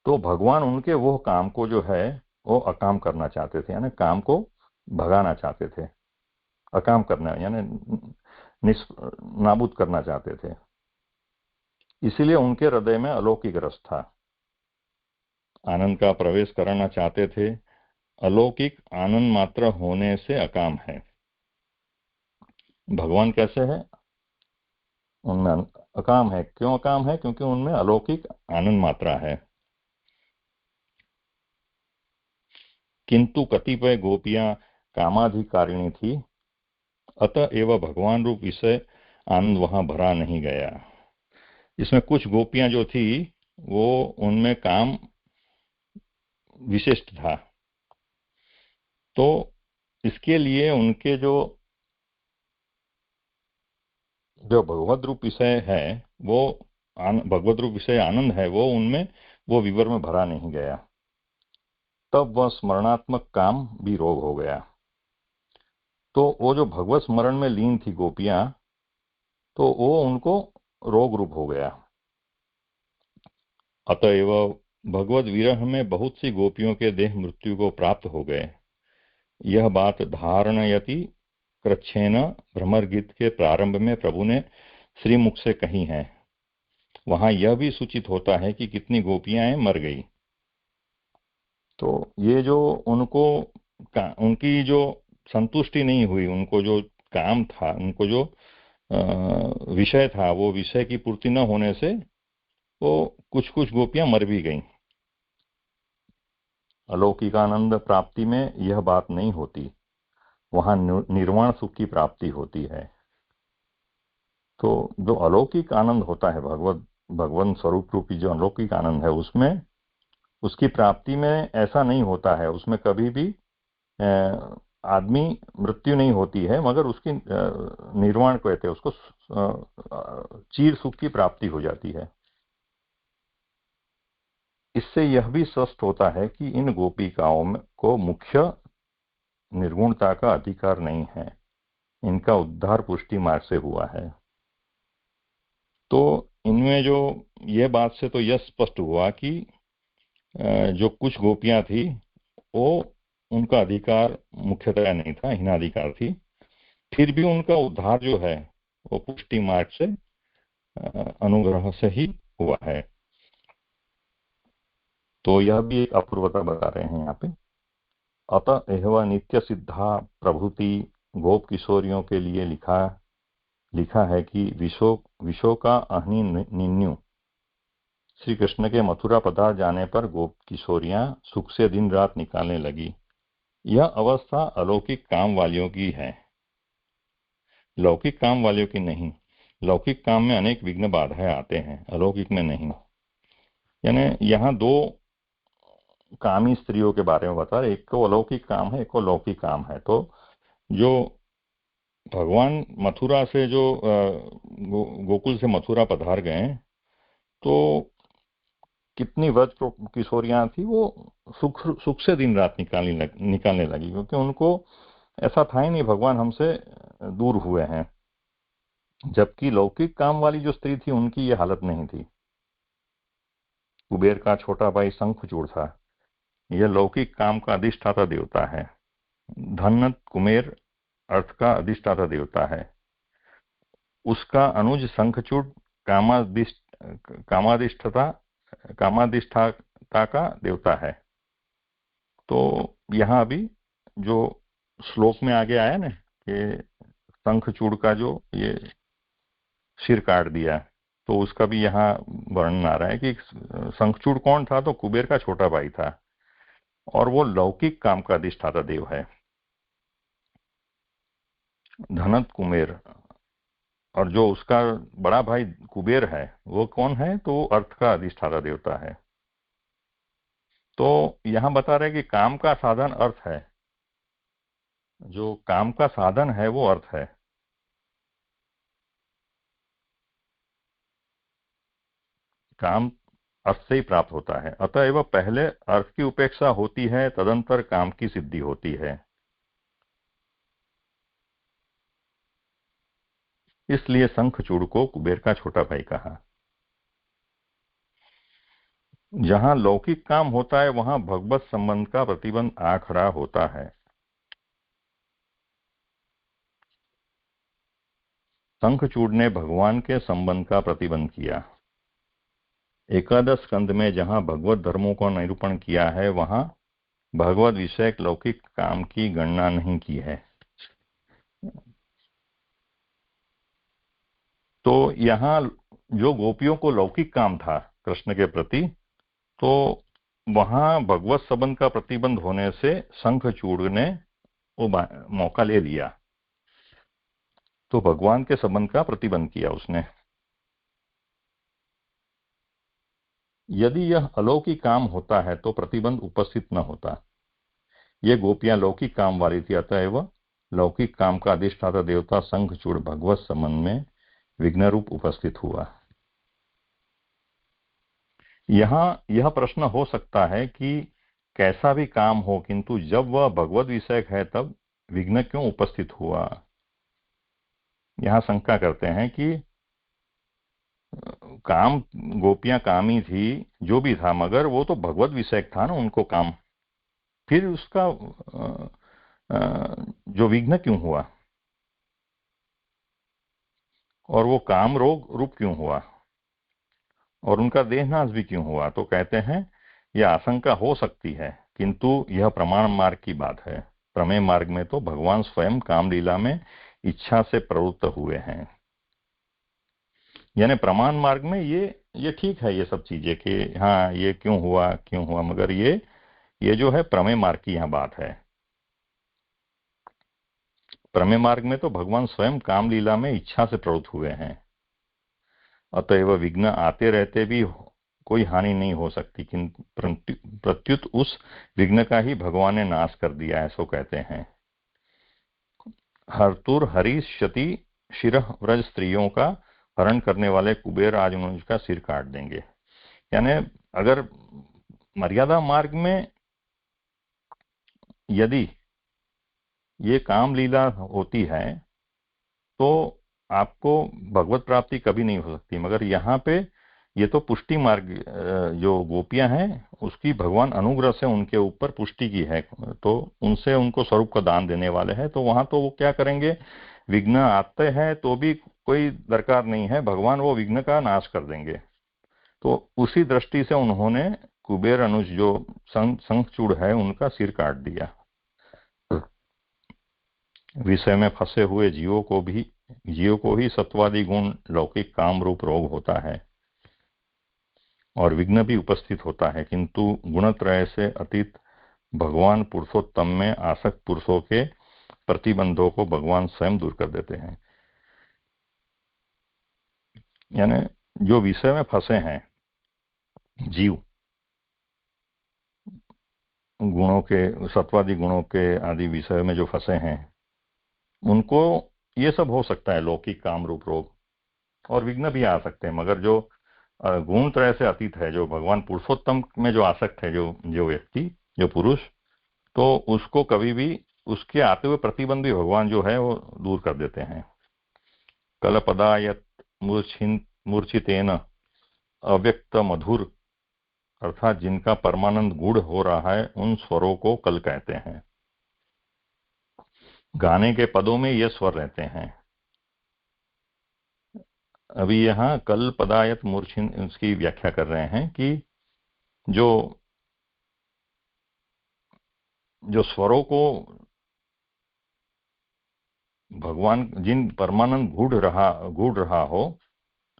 तो भगवान उनके वो काम को जो है वो अकाम करना चाहते थे, यानी काम को भगाना चाहते थे। अकाम करना यानी नाबूद करना चाहते थे। इसीलिए उनके हृदय में अलौकिक रस था, आनंद का प्रवेश कराना चाहते थे। अलौकिक आनंद मात्र होने से अकाम है। भगवान कैसे है? उनमें अकाम है। क्यों अकाम है? क्योंकि उनमें अलौकिक आनंद मात्रा है। किंतु कतिपय गोपियां कामाधिकारिणी थी, अतः एवं भगवान रूप विषय आनंद वहां भरा नहीं गया। इसमें कुछ गोपियां जो थी वो उनमें काम विशिष्ट था, तो इसके लिए उनके जो जो भगवत रूप विषय है वो भगवत रूप विषय आनंद है, वो उनमें वो विवर में भरा नहीं गया। तब वह स्मरणात्मक काम भी रोग हो गया। तो वो जो भगवत स्मरण में लीन थी गोपियां, तो वो उनको रोग रूप हो गया। अतएव भगवत विरह में बहुत सी गोपियों के देह मृत्यु को प्राप्त हो गए। यह बात धारणयति कृच्छेन भ्रमर गीत के प्रारंभ में प्रभु ने श्रीमुख से कही है। वहां यह भी सूचित होता है कि कितनी गोपियां मर गई। तो ये जो उनको उनकी जो संतुष्टि नहीं हुई, उनको जो काम था, उनको जो विषय था, वो विषय की पूर्ति न होने से वो कुछ कुछ गोपियां मर भी गईं। अलौकिक आनंद प्राप्ति में यह बात नहीं होती, वहां निर्वाण सुख की प्राप्ति होती है। तो जो अलौकिक आनंद होता है, भगवान स्वरूप रूपी जो अलौकिक आनंद है, उसमें उसकी प्राप्ति में ऐसा नहीं होता है, उसमें कभी भी आदमी मृत्यु नहीं होती है, मगर उसकी निर्वाण कहते हैं उसको, चीर सुख की प्राप्ति हो जाती है। इससे यह भी स्पष्ट होता है कि इन गोपिकाओं को मुख्य निर्गुणता का अधिकार नहीं है, इनका उद्धार पुष्टि मार्ग से हुआ है। तो इनमें जो यह बात से तो यह स्पष्ट हुआ कि जो कुछ गोपियां थी वो उनका अधिकार मुख्यतया नहीं था, हीनाधिकार थी। फिर भी उनका उद्धार जो है वो पुष्टि मार्ग से अनुग्रह से ही हुआ है। तो यह भी एक अपूर्वता बता रहे हैं यहाँ पे। अतः एवं नित्य सिद्धा प्रभुति गोप किशोरियों के लिए लिखा है कि विशो का अहनी निन्यु। श्री कृष्ण के मथुरा पधार जाने पर गोप किशोरियां सुख से दिन रात निकालने लगी। यह अवस्था अलौकिक काम वालियों की है, लौकिक काम वालियों की नहीं। लौकिक काम में अनेक विघ्न बाधाएं आते हैं, अलौकिक में नहीं। यानी यहाँ दो कामी स्त्रियों के बारे में बता रहे, एक को अलौकिक काम है, एक को लौकिक काम है। तो जो भगवान मथुरा से जो गोकुल से मथुरा पधार गए, तो कितनी व्रज किशोरियां थी वो सुख से दिन रात निकालने लगी, क्योंकि उनको ऐसा था ही नहीं भगवान हमसे दूर हुए हैं। जबकि लौकिक काम वाली जो स्त्री थी उनकी ये हालत नहीं थी। कुबेर का छोटा भाई शंखचूड़ था, यह लौकिक काम का अधिष्ठाता देवता है। धन कुमेर अर्थ का अधिष्ठाता देवता है। उसका अनुज शंखचूड़ कामाधिष्ठता का देवता है। तो यहाँ अभी जो श्लोक में आगे आया ना कि शंखचूड़ का जो ये सिर काट दिया, तो उसका भी यहाँ वर्णन आ रहा है कि शंखचूड़ कौन था? तो कुबेर का छोटा भाई था, और वो लौकिक काम का अधिष्ठाता देव है। धनत कुमेर, और जो उसका बड़ा भाई कुबेर है वो कौन है? तो अर्थ का अधिष्ठाता देवता है। तो यहां बता रहे कि काम का साधन अर्थ है, जो काम का साधन है वो अर्थ है। काम अर्थ से ही प्राप्त होता है। अतएव पहले अर्थ की उपेक्षा होती है, तदंतर काम की सिद्धि होती है। इसलिए शंखचूड़ को कुबेर का छोटा भाई कहा। जहां लौकिक काम होता है वहां भगवत संबंध का प्रतिबंध आ खड़ा होता है। शंखचूड़ ने भगवान के संबंध का प्रतिबंध किया। एकादश स्कंद में जहां भगवत धर्मों का निरूपण किया है वहां भगवत विषयक लौकिक काम की गणना नहीं की है। तो यहाँ जो गोपियों को लौकिक काम था कृष्ण के प्रति, तो वहां भगवत संबंध का प्रतिबंध होने से शंखचूड़ ने वो मौका ले लिया, तो भगवान के संबंध का प्रतिबंध किया उसने। यदि यह अलौकिक काम होता है तो प्रतिबंध उपस्थित न होता। ये गोपियां लौकिक काम वाली थी, अतएव लौकिक काम का अधिष्ठाता देवता शंखचूड़ भगवत संबंध में विघ्न रूप उपस्थित हुआ। यहाँ यह प्रश्न हो सकता है कि कैसा भी काम हो, किंतु जब वह भगवत विषयक है तब विघ्न क्यों उपस्थित हुआ। यहाँ शंका करते हैं कि काम, गोपियां कामी थी, जो भी था, मगर वो तो भगवत विषयक था ना उनको काम, फिर उसका जो विघ्न क्यों हुआ और वो काम रोग रूप क्यों हुआ और उनका देहनाश भी क्यों हुआ। तो कहते हैं यह आशंका हो सकती है, किंतु यह प्रमाण मार्ग की बात है। प्रमेय मार्ग में तो भगवान स्वयं कामलीला में इच्छा से प्रवृत्त हुए हैं। यानी प्रमाण मार्ग में ये ठीक है, ये सब चीजें कि हाँ ये क्यों हुआ, मगर ये जो है प्रमेय मार्ग की यहाँ बात है। प्रमेय मार्ग में तो भगवान स्वयं कामलीला में इच्छा से प्रवृत्त हुए हैं, अतएव विघ्न आते रहते भी कोई हानि नहीं हो सकती, किंतु प्रत्युत उस विघ्न का ही भगवान ने नाश कर दिया, ऐसा कहते हैं। हर्तुर हरिष्यति शिरः व्रज स्त्रियों का हरण करने वाले कुबेर आज उनका सिर काट देंगे। यानी अगर मर्यादा मार्ग में यदि ये काम लीला होती है तो आपको भगवत प्राप्ति कभी नहीं हो सकती, मगर यहाँ पे ये तो पुष्टि मार्ग, जो गोपियां हैं उसकी भगवान अनुग्रह से उनके ऊपर पुष्टि की है, तो उनसे उनको स्वरूप का दान देने वाले हैं, तो वहां तो वो क्या करेंगे, विघ्न आते हैं तो भी कोई दरकार नहीं है, भगवान वो विघ्न का नाश कर देंगे। तो उसी दृष्टि से उन्होंने कुबेर अनुज जो शंखचूड़ है उनका सिर काट दिया। विषय में फंसे हुए जीवों को ही सत्वादि गुण लौकिक काम रूप रोग होता है और विघ्न भी उपस्थित होता है, किंतु गुणत्रय से अतीत भगवान पुरुषोत्तम में आसक्त पुरुषों के प्रतिबंधों को भगवान स्वयं दूर कर देते हैं। यानी जो विषय में फंसे हैं जीव, गुणों के, सत्वादि गुणों के आदि विषय में जो फंसे हैं, उनको ये सब हो सकता है लौकिक काम रूप रोग और विघ्न भी आ सकते हैं, मगर जो गुण त्रय से अतीत है, जो भगवान पुरुषोत्तम में जो आसक्त है, जो व्यक्ति, जो पुरुष, तो उसको कभी भी उसके आते हुए प्रतिबंध भी भगवान जो है वो दूर कर देते हैं। कलपदायत मूर्छितेन अव्यक्त मधुर, अर्थात जिनका परमानंद गुढ़ हो रहा है उन स्वरों को कल कहते हैं। गाने के पदों में ये स्वर रहते हैं। अभी यहाँ कल पदायत मूर्छिन उसकी व्याख्या कर रहे हैं कि जो स्वरों को भगवान जिन परमानंद गूढ़ रहा हो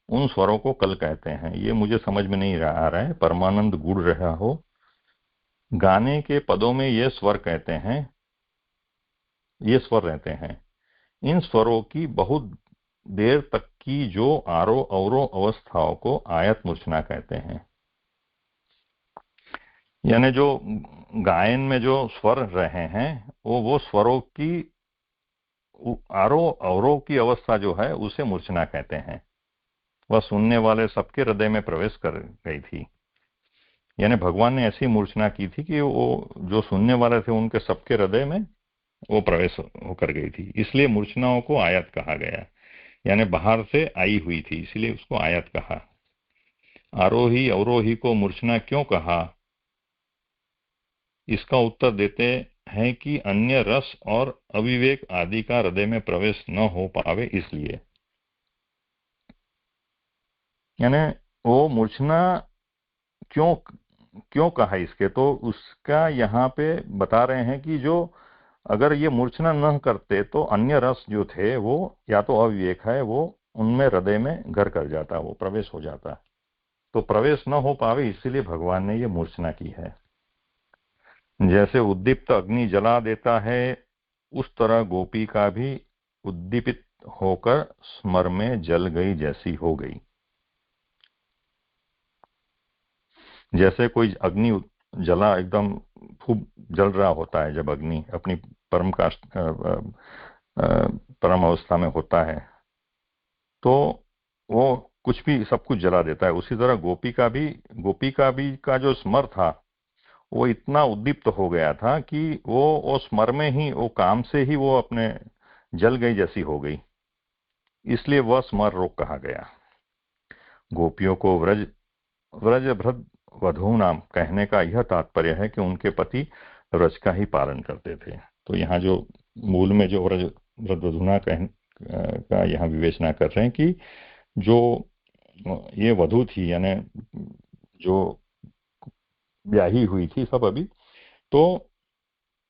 उन स्वरों को कल कहते हैं। ये मुझे समझ में नहीं आ रहा है, परमानंद गूढ़ रहा हो, गाने के पदों में ये स्वर कहते हैं, ये स्वर रहते हैं। इन स्वरों की बहुत देर तक की जो आरोह अवरोह अवस्थाओं को आयत मूर्छना कहते हैं। यानी जो गायन में जो स्वर रहे हैं वो स्वरों की आरोह अवरोह की अवस्था जो है उसे मूर्छना कहते हैं। वह सुनने वाले सबके हृदय में प्रवेश कर गई थी। यानी भगवान ने ऐसी मूर्छना की थी कि वो जो सुनने वाले थे उनके सबके हृदय में वो प्रवेश होकर गई थी, इसलिए मूर्छनाओं को आयत कहा गया। यानी बाहर से आई हुई थी, इसलिए उसको आयत कहा। आरोही अवरोही को मूर्छना क्यों कहा? इसका उत्तर देते हैं कि अन्य रस और अविवेक आदि का हृदय में प्रवेश न हो पावे इसलिए। यानी वो मूर्छना क्यों क्यों कहा इसके, तो उसका यहाँ पे बता रहे हैं कि जो अगर ये मूर्छना न करते तो अन्य रस जो थे वो या तो अविवेक है, वो उनमें हृदय में घर कर जाता, वो प्रवेश हो जाता। तो प्रवेश न हो पावे इसलिए भगवान ने ये मूर्छना की है। जैसे उद्दीप्त अग्नि जला देता है, उस तरह गोपी का भी उद्दीपित होकर स्मर में जल गई जैसी हो गई। जैसे कोई अग्नि जला एकदम खूब जल रहा होता है, जब अग्नि अपनी परम काष्ठ परम अवस्था में होता है तो वो कुछ भी सब कुछ जला देता है। उसी तरह गोपी का भी का जो स्मर था वो इतना उद्दीप्त हो गया था कि वो स्मर में ही, वो काम से ही वो अपने जल गई जैसी हो गई, इसलिए वह स्मर रोग कहा गया। गोपियों को व्रजभ्रद वधू नाम कहने का यह तात्पर्य है कि उनके पति व्रज का ही पालन करते थे। तो यहाँ जो मूल में जो व्रज वधूना का यहाँ विवेचना कर रहे हैं कि जो ये वधू थी, यानी जो ब्याही हुई थी सब अभी, तो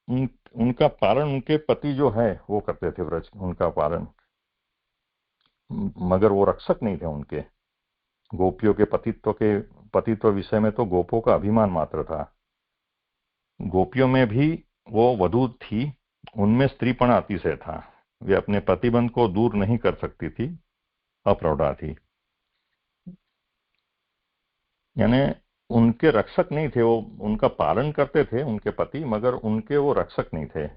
उनका पालन उनके पति जो है वो करते थे, व्रज उनका पालन, मगर वो रक्षक नहीं थे उनके। गोपियों के पतित्व विषय में तो गोपों का अभिमान मात्र था। गोपियों में भी वो वधू थी, उनमें स्त्रीपण अतिशय था, वे अपने प्रतिबंध को दूर नहीं कर सकती थी, अप्रौढ़ा थी। यानी उनके रक्षक नहीं थे, वो उनका पालन करते थे उनके पति, मगर उनके वो रक्षक नहीं थे।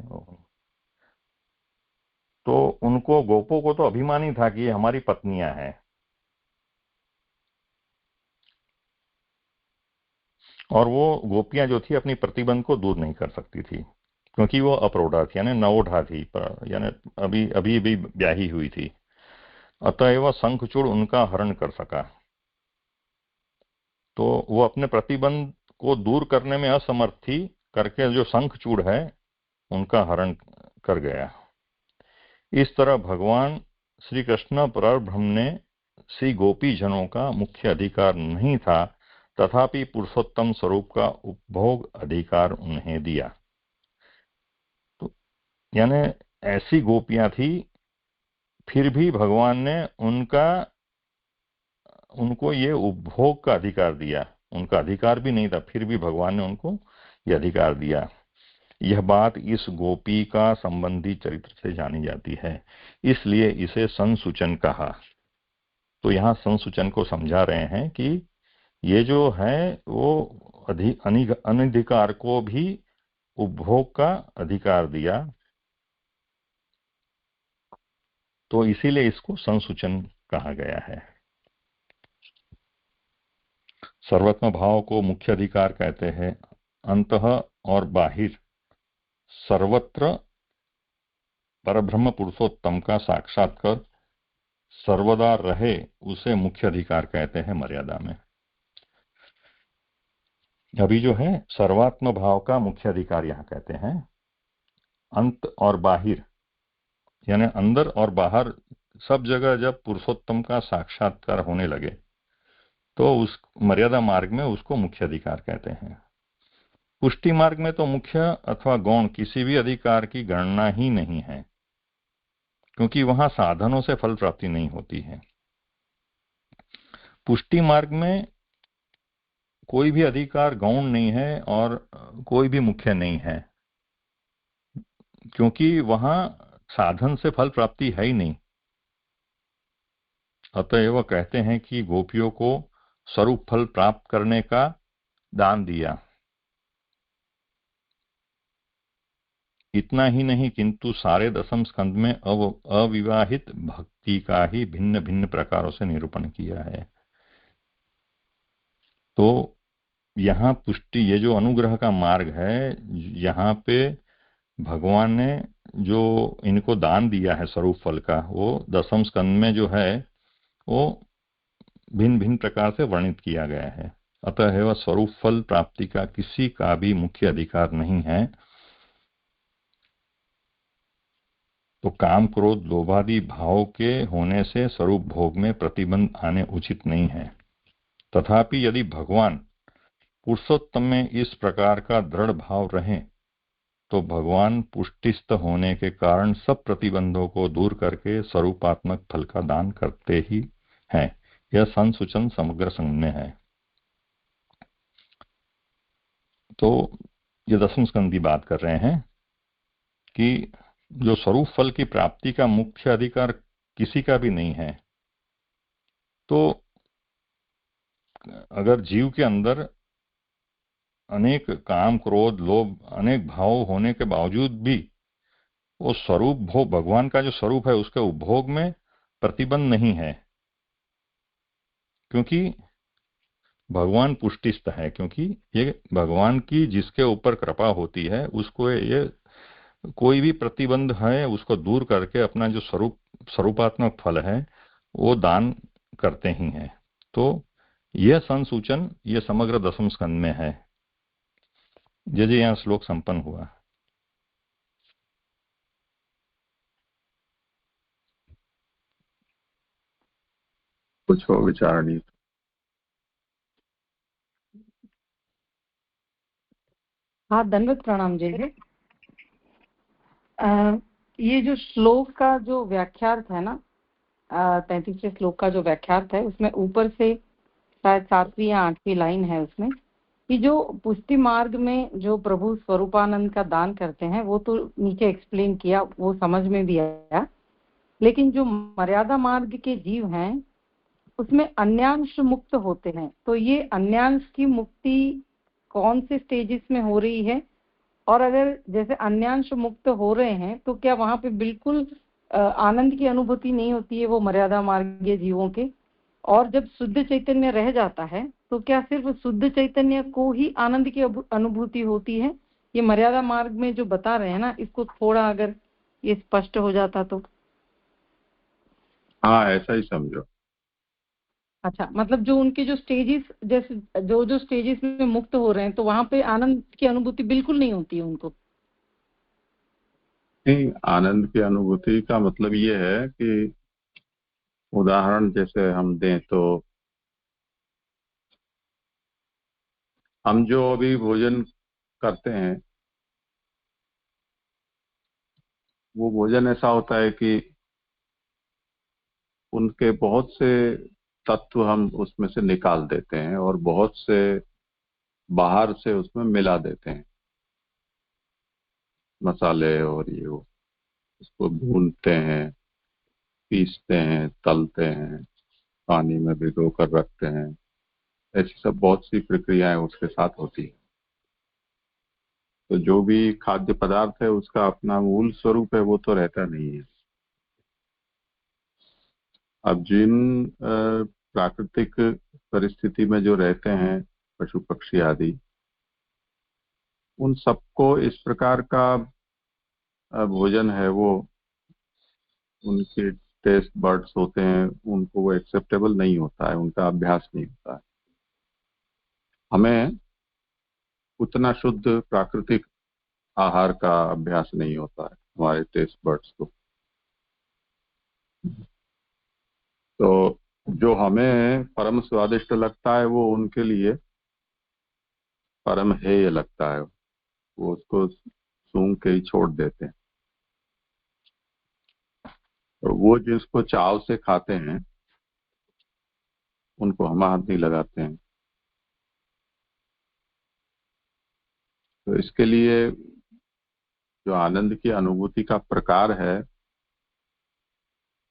तो उनको, गोपों को तो अभिमान ही था कि ये हमारी पत्नियां हैं, और वो गोपियां जो थी अपनी प्रतिबंध को दूर नहीं कर सकती थी क्योंकि वो अप्रौढ़ा थी, यानी नवोढ़ा थी, यानी अभी अभी भी ब्याही हुई थी। अतएव शंखचूड़ उनका हरण कर सका। तो वो अपने प्रतिबंध को दूर करने में असमर्थ थी, करके जो शंखचूड़ है उनका हरण कर गया। इस तरह भगवान श्री कृष्ण परब्रह्म ने श्री गोपी जनों का मुख्य अधिकार नहीं था, तथापि पुरुषोत्तम स्वरूप का उपभोग अधिकार उन्हें दिया। तो यानी ऐसी गोपियां थी, फिर भी भगवान ने उनको ये उपभोग का अधिकार दिया। उनका अधिकार भी नहीं था, फिर भी भगवान ने उनको ये अधिकार दिया। यह बात इस गोपी का संबंधी चरित्र से जानी जाती है, इसलिए इसे संसूचन कहा। तो यहाँ संसूचन को समझा रहे हैं कि ये जो है वो अनधिकार को भी उपभोग का अधिकार दिया, तो इसीलिए इसको संसूचन कहा गया है। सर्वत्म भाव को मुख्य अधिकार कहते हैं। अंतः और बाहिर सर्वत्र परब्रह्म पुरुषोत्तम का साक्षात्कार सर्वदा रहे, उसे मुख्य अधिकार कहते हैं मर्यादा में। अभी जो है सर्वात्म भाव का मुख्य अधिकार यहाँ कहते हैं अंत और बाहिर, यानी अंदर और बाहर सब जगह जब पुरुषोत्तम का साक्षात्कार होने लगे तो उस मर्यादा मार्ग में उसको मुख्य अधिकार कहते हैं। पुष्टि मार्ग में तो मुख्य अथवा गौण किसी भी अधिकार की गणना ही नहीं है, क्योंकि वहां साधनों से फल प्राप्ति नहीं होती है। पुष्टि मार्ग में कोई भी अधिकार गौण नहीं है और कोई भी मुख्य नहीं है, क्योंकि वहां साधन से फल प्राप्ति है ही नहीं। अतएव कहते हैं कि गोपियों को स्वरूप फल प्राप्त करने का दान दिया। इतना ही नहीं, किंतु सारे दशम स्कंद में अविवाहित भक्ति का ही भिन्न भिन्न प्रकारों से निरूपण किया है। तो यहाँ पुष्टि, ये जो अनुग्रह का मार्ग है, यहाँ पे भगवान ने जो इनको दान दिया है स्वरूप फल का, वो दसम स्कंद में जो है वो भिन्न भिन्न प्रकार से वर्णित किया गया है। अतः वह स्वरूप फल प्राप्ति का किसी का भी मुख्य अधिकार नहीं है। तो काम क्रोध लोभादि भाव के होने से स्वरूप भोग में प्रतिबंध आने उचित नहीं है। तथापि यदि भगवान पुरुषोत्तम में इस प्रकार का दृढ़ भाव रहे तो भगवान पुष्टिस्थ होने के कारण सब प्रतिबंधों को दूर करके स्वरूपात्मक फल का दान करते ही हैं। यह संसूचन समग्र संघ में है। तो ये दसम स्कंद की बात कर रहे हैं कि जो स्वरूप फल की प्राप्ति का मुख्य अधिकार किसी का भी नहीं है, तो अगर जीव के अंदर अनेक काम क्रोध लोभ अनेक भाव होने के बावजूद भी वो स्वरूप भोग, भगवान का जो स्वरूप है उसके उपभोग में प्रतिबंध नहीं है, क्योंकि भगवान पुष्टिस्थ है। क्योंकि ये भगवान की जिसके ऊपर कृपा होती है उसको ये कोई भी प्रतिबंध है उसको दूर करके अपना जो स्वरूपात्मक फल है वो दान करते ही हैं। तो यह संसूचन ये समग्र दसम स्कंद में है। जैसे यहाँ श्लोक संपन्न हुआ।
कुछ हो विचारणीय।
हाँ, दंडवत प्रणाम जी। ये जो श्लोक का जो व्याख्यार्थ है ना, 33वें श्लोक का जो व्याख्यार्थ है, उसमें ऊपर से शायद 7वीं या 8वीं लाइन है उसमें कि जो पुष्टि मार्ग में जो प्रभु स्वरूपानंद का दान करते हैं वो तो नीचे एक्सप्लेन किया, वो समझ में भी आया। लेकिन जो मर्यादा मार्ग के जीव हैं उसमें अन्यांश मुक्त होते हैं। तो ये अन्यांश की मुक्ति कौन से स्टेजेस में हो रही है, और अगर जैसे अन्यांश मुक्त हो रहे हैं तो क्या वहां पे बिल्कुल आनंद की अनुभूति नहीं होती है वो मर्यादा मार्गीय जीवों के? और जब शुद्ध चैतन्य रह जाता है तो क्या सिर्फ शुद्ध चैतन्य को ही आनंद की अनुभूति होती है? ये मर्यादा मार्ग में जो बता रहे हैं ना, इसको थोड़ा अगर ये स्पष्ट हो जाता तो।
हाँ, ऐसा ही समझो।
अच्छा, मतलब जो उनके जो स्टेजेस, जैसे जो जो स्टेजेस में मुक्त हो रहे हैं तो वहां पे आनंद की अनुभूति बिल्कुल नहीं होती है उनको?
नहीं, आनंद की अनुभूति का मतलब ये है कि उदाहरण जैसे हम दें तो हम जो अभी भोजन करते हैं वो भोजन ऐसा होता है कि उनके बहुत से तत्व हम उसमें से निकाल देते हैं और बहुत से बाहर से उसमें मिला देते हैं, मसाले और ये वो। उसको भूनते हैं, पीसते हैं, तलते हैं, पानी में भिगो कर रखते हैं। ऐसी सब बहुत सी प्रक्रियाएं उसके साथ होती है। तो जो भी खाद्य पदार्थ है उसका अपना मूल स्वरूप है वो तो रहता नहीं है। अब जिन प्राकृतिक परिस्थिति में जो रहते हैं पशु पक्षी आदि, उन सबको इस प्रकार का भोजन है वो, उनके टेस्ट बर्ड्स होते हैं, उनको वो एक्सेप्टेबल नहीं होता है, उनका अभ्यास नहीं होता है। हमें उतना शुद्ध प्राकृतिक आहार का अभ्यास नहीं होता है हमारे टेस्ट बर्ड्स को। तो जो हमें परम स्वादिष्ट लगता है वो उनके लिए परम हेय लगता है, वो उसको सूंघ के ही छोड़ देते हैं। और वो जिसको चाव से खाते हैं उनको हम हाथ नहीं लगाते हैं। तो इसके लिए जो आनंद की अनुभूति का प्रकार है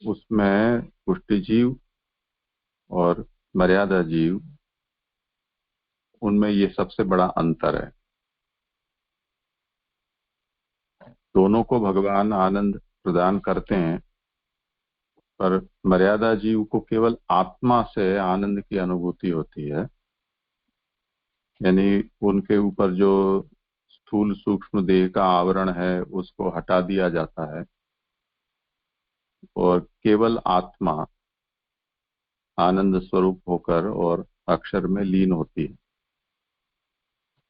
उसमें पुष्टि जीव और मर्यादा जीव, उनमें ये सबसे बड़ा अंतर है। दोनों को भगवान आनंद प्रदान करते हैं, पर मर्यादा जीव को केवल आत्मा से आनंद की अनुभूति होती है यानी उनके ऊपर जो स्थूल सूक्ष्म देह का आवरण है उसको हटा दिया जाता है और केवल आत्मा आनंद स्वरूप होकर और अक्षर में लीन होती है।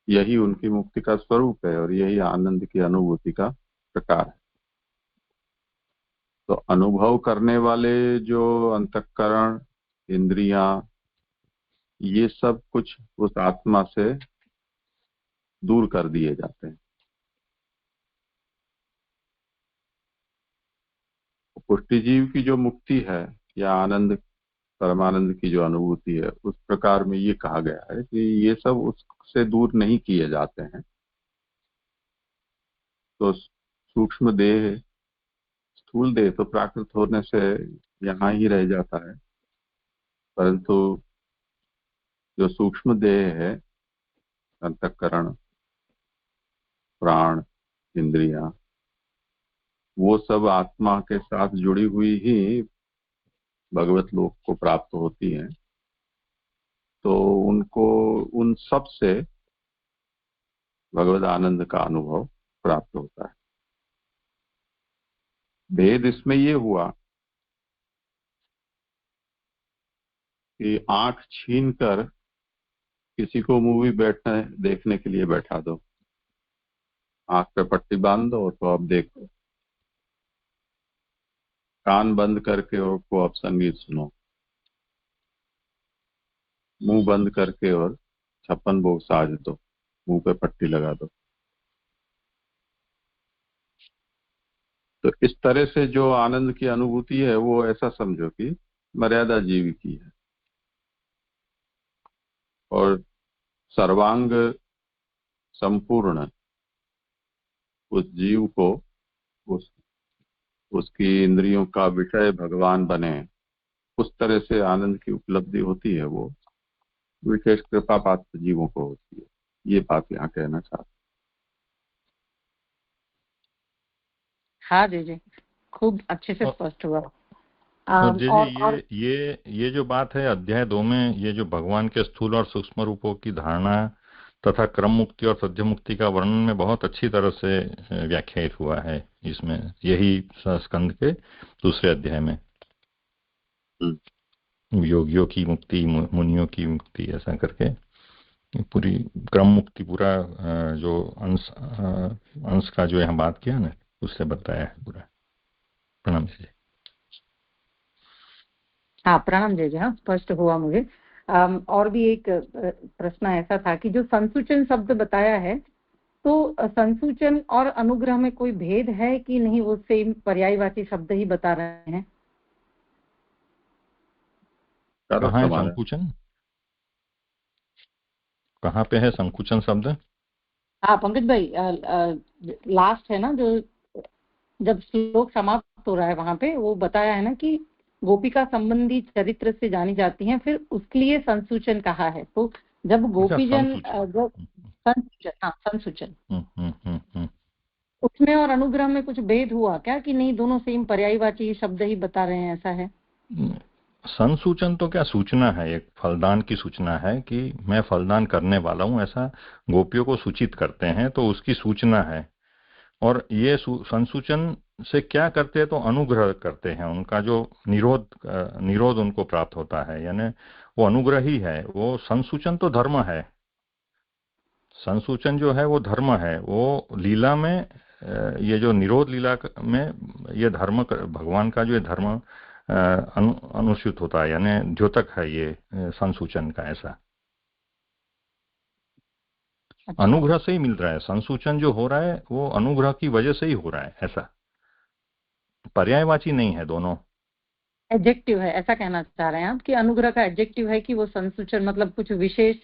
यही उनकी मुक्ति का स्वरूप है और यही आनंद की अनुभूति का प्रकार है। तो अनुभव करने वाले जो अंतःकरण, इंद्रियां, ये सब कुछ उस आत्मा से दूर कर दिए जाते हैं। पुष्टि जीव की जो मुक्ति है या आनंद, परमानंद की जो अनुभूति है, उस प्रकार में ये कहा गया है कि ये सब उससे दूर नहीं किए जाते हैं। तो सूक्ष्म देह, स्थूल देह तो प्राकृत होने से यहाँ ही रह जाता है, परंतु जो सूक्ष्म देह है, अंतःकरण, प्राण, इंद्रियां, वो सब आत्मा के साथ जुड़ी हुई ही भगवत लोक को प्राप्त होती हैं। तो उनको उन सब से भगवत आनंद का अनुभव प्राप्त होता है। भेद इसमें ये हुआ कि आंख छीन कर किसी को मूवी बैठने देखने के लिए बैठा दो, आंख पे पट्टी बांध दो तो अब देखो, कान बंद करके और को अब संगीत सुनो, मुंह बंद करके और 56 भोग साज दो, मुंह पे पट्टी लगा दो। तो इस तरह से जो आनंद की अनुभूति है वो ऐसा समझो कि मर्यादा जीव की है और सर्वांग संपूर्ण उस जीव को, उस उसकी इंद्रियों का विषय भगवान बने, उस तरह से आनंद की उपलब्धि होती है, वो विशेष कृपा पात्र जीवों को होती है। ये बात यहाँ कहना चाहता हूँ।
हाँ जी जी, खूब अच्छे से स्पष्ट हुआ।
जी
और
ये जो बात है अध्याय 2 में, ये जो भगवान के स्थूल और सूक्ष्म रूपों की धारणा तथा क्रम मुक्ति और सद्य मुक्ति का वर्णन में बहुत अच्छी तरह से व्याख्यायित हुआ है इसमें, यही स्कंद के दूसरे अध्याय में। योगियों की मुक्ति, मुनियों की मुक्ति, ऐसा करके पूरी क्रम मुक्ति, पूरा जो अंश का जो यहाँ बात किया ना, उससे बताया है पूरा। प्रणाम जी।
हाँ, प्रणाम जय जय। हाँ, स्पष्ट हुआ मुझे। और भी एक प्रश्न ऐसा था कि जो संसूचन शब्द बताया है, तो संसूचन और अनुग्रह में कोई भेद है कि नहीं, वो सेम पर्यायवाची शब्द ही बता रहे हैं?
कहाँ है संकुचन, कहाँ पे है संकुचन शब्द?
हाँ पंकज भाई, लास्ट है ना, जो जब श्लोक समाप्त हो रहा है वहां पे वो बताया है ना कि गोपिका संबंधी चरित्र से जानी जाती हैं, फिर उसके लिए संसूचन कहा है। तो जब गोपीजन, जब संसूचन, हाँ संसूचन, उसमें और अनुग्रह में कुछ भेद हुआ क्या कि नहीं, दोनों सेम पर्यायवाची शब्द ही बता रहे हैं, ऐसा है?
संसूचन तो क्या सूचना है, एक फलदान की सूचना है कि मैं फलदान करने वाला हूँ, ऐसा गोपियों को सूचित करते हैं, तो उसकी सूचना है। और ये संसूचन से क्या करते हैं, तो अनुग्रह करते हैं, उनका जो निरोध उनको प्राप्त होता है, यानी वो अनुग्रह ही है। वो संसूचन तो धर्म है, संसूचन जो है वो धर्म है। वो लीला में, ये जो निरोध लीला में ये धर्म, भगवान का जो ये धर्म अनुसूचित होता है, यानी द्योतक है ये संसूचन का। ऐसा अनुग्रह से ही मिल रहा है, संसूचन जो हो रहा है वो अनुग्रह की वजह से ही हो रहा है, ऐसा पर्यायवाची नहीं है, दोनों
एडजेक्टिव है, ऐसा कहना चाह रहे हैं आप कि अनुग्रह का एडजेक्टिव है कि वो संसूचन मतलब कुछ विशेष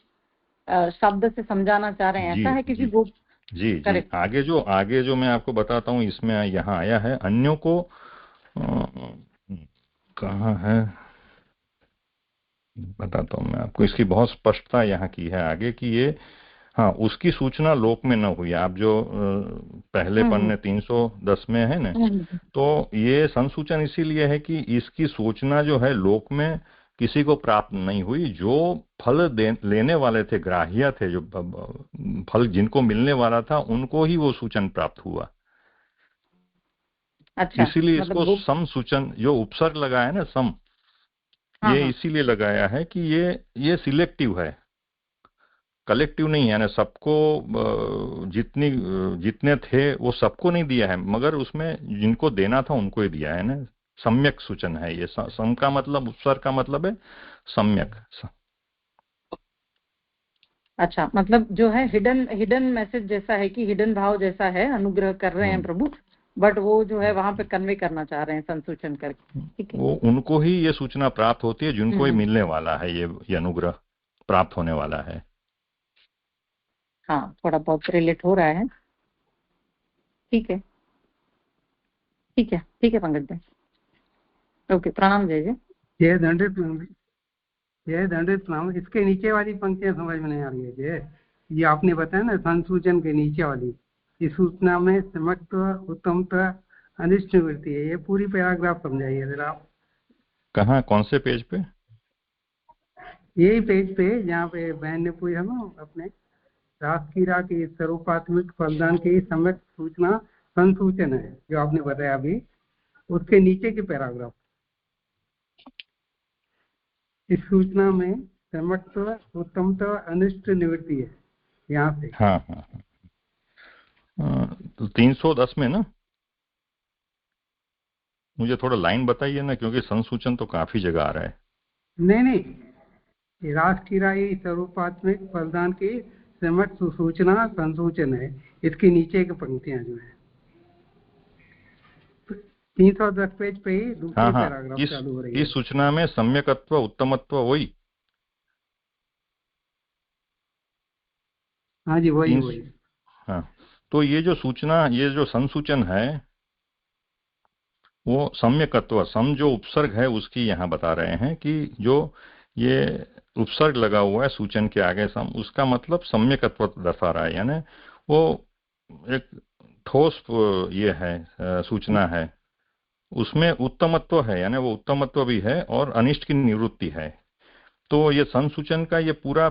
शब्द से समझाना चाह रहे हैं, ऐसा है? क्योंकि
जी आगे जो मैं आपको बताता हूँ, इसमें यहाँ आया है अन्यों को, कहाँ है बताता हूँ मैं आपको, इसकी बहुत स्पष्टता यहाँ की है आगे कि ये, हाँ, उसकी सूचना लोक में न हुई। आप जो पहले पन्ने 310 में है ना, तो ये संसूचन इसीलिए है कि इसकी सूचना जो है लोक में किसी को प्राप्त नहीं हुई। जो फल लेने वाले थे, ग्राह्य थे, जो फल जिनको मिलने वाला था, उनको ही वो सूचन प्राप्त हुआ।
अच्छा,
इसीलिए
मतलब
इसको सम सूचन, जो उपसर्ग लगाया है ना सम,
हाँ
ये
हाँ,
इसीलिए लगाया है कि ये सिलेक्टिव है, कलेक्टिव नहीं है ना। सबको जितने थे वो सबको नहीं दिया है, मगर उसमें जिनको देना था उनको ही दिया है ना। सम्यक सूचन है ये। सम का मतलब, उपसर्ग का मतलब है सम्यक।
अच्छा, मतलब जो है हिडन हिडन मैसेज जैसा है, कि हिडन भाव जैसा है, अनुग्रह कर रहे हैं प्रभु, बट वो जो है वहां पे कन्वे करना चाह रहे हैं संसूचन करके। ठीक है,
वो उनको ही ये सूचना प्राप्त होती है जिनको ही
हम्म,
मिलने वाला है, ये अनुग्रह प्राप्त होने वाला है।
हाँ, थोड़ा बहुत रिलेट हो रहा है। ठीक है, ठीक है, ठीक है पंकज भाई, ओके, प्रणाम जय जय।
जय दंडित प्रणाम। जय दंडित प्रणाम। इसके नीचे वाली पंक्तियां समझ में नहीं आ रही है जय। ये आपने बताया ना संसूचन के नीचे वाली, इस सूचना में समत्व, उत्तमत्व, अनिष्ट निवृत्ति है, ये पूरी पैराग्राफ समझाइए जरा आप।
कहाँ, कौन से पेज पे?
यही पेज पे जहाँ पे बहन ने पूछा ना अपने, रासक्रीड़ा के स्वरूपात्मक फलदान की सम्यक सूचना संसूचन है जो आपने बताया अभी, उसके नीचे की पैराग्राफ। इस सूचना में समत्व, उत्तमत्व, अनिष्ट निवृत्ति है, यहाँ से।
हाँ हाँ हाँ, तो 310 में ना, मुझे थोड़ा लाइन बताइए ना, क्योंकि संसूचन तो काफी जगह आ रहा है।
नहीं नहीं, राष्ट्रीय स्वरूपात्मक फलदान की समस्त सूचना संसूचन है, इसके नीचे की पंक्तियां जो है 310 पेज पे ही दूसरी
हाँ हाँ,
पैराग्राफ चालू हो रही है।
इस सूचना में सम्यकत्व, उत्तमत्व, वही
हाँ जी, वही
तीन।
वही।
हाँ, तो ये जो सूचना, ये जो संसूचन है, वो सम्यकत्व, सम जो उपसर्ग है उसकी यहाँ बता रहे हैं कि जो ये उपसर्ग लगा हुआ है सूचन के आगे सम, उसका मतलब सम्यकत्व दर्शा रहा है। यानी वो एक ठोस ये है, सूचना है। उसमें उत्तमत्व है, यानी वो उत्तमत्व भी है और अनिष्ट की निवृत्ति है। तो ये संसूचन का ये पूरा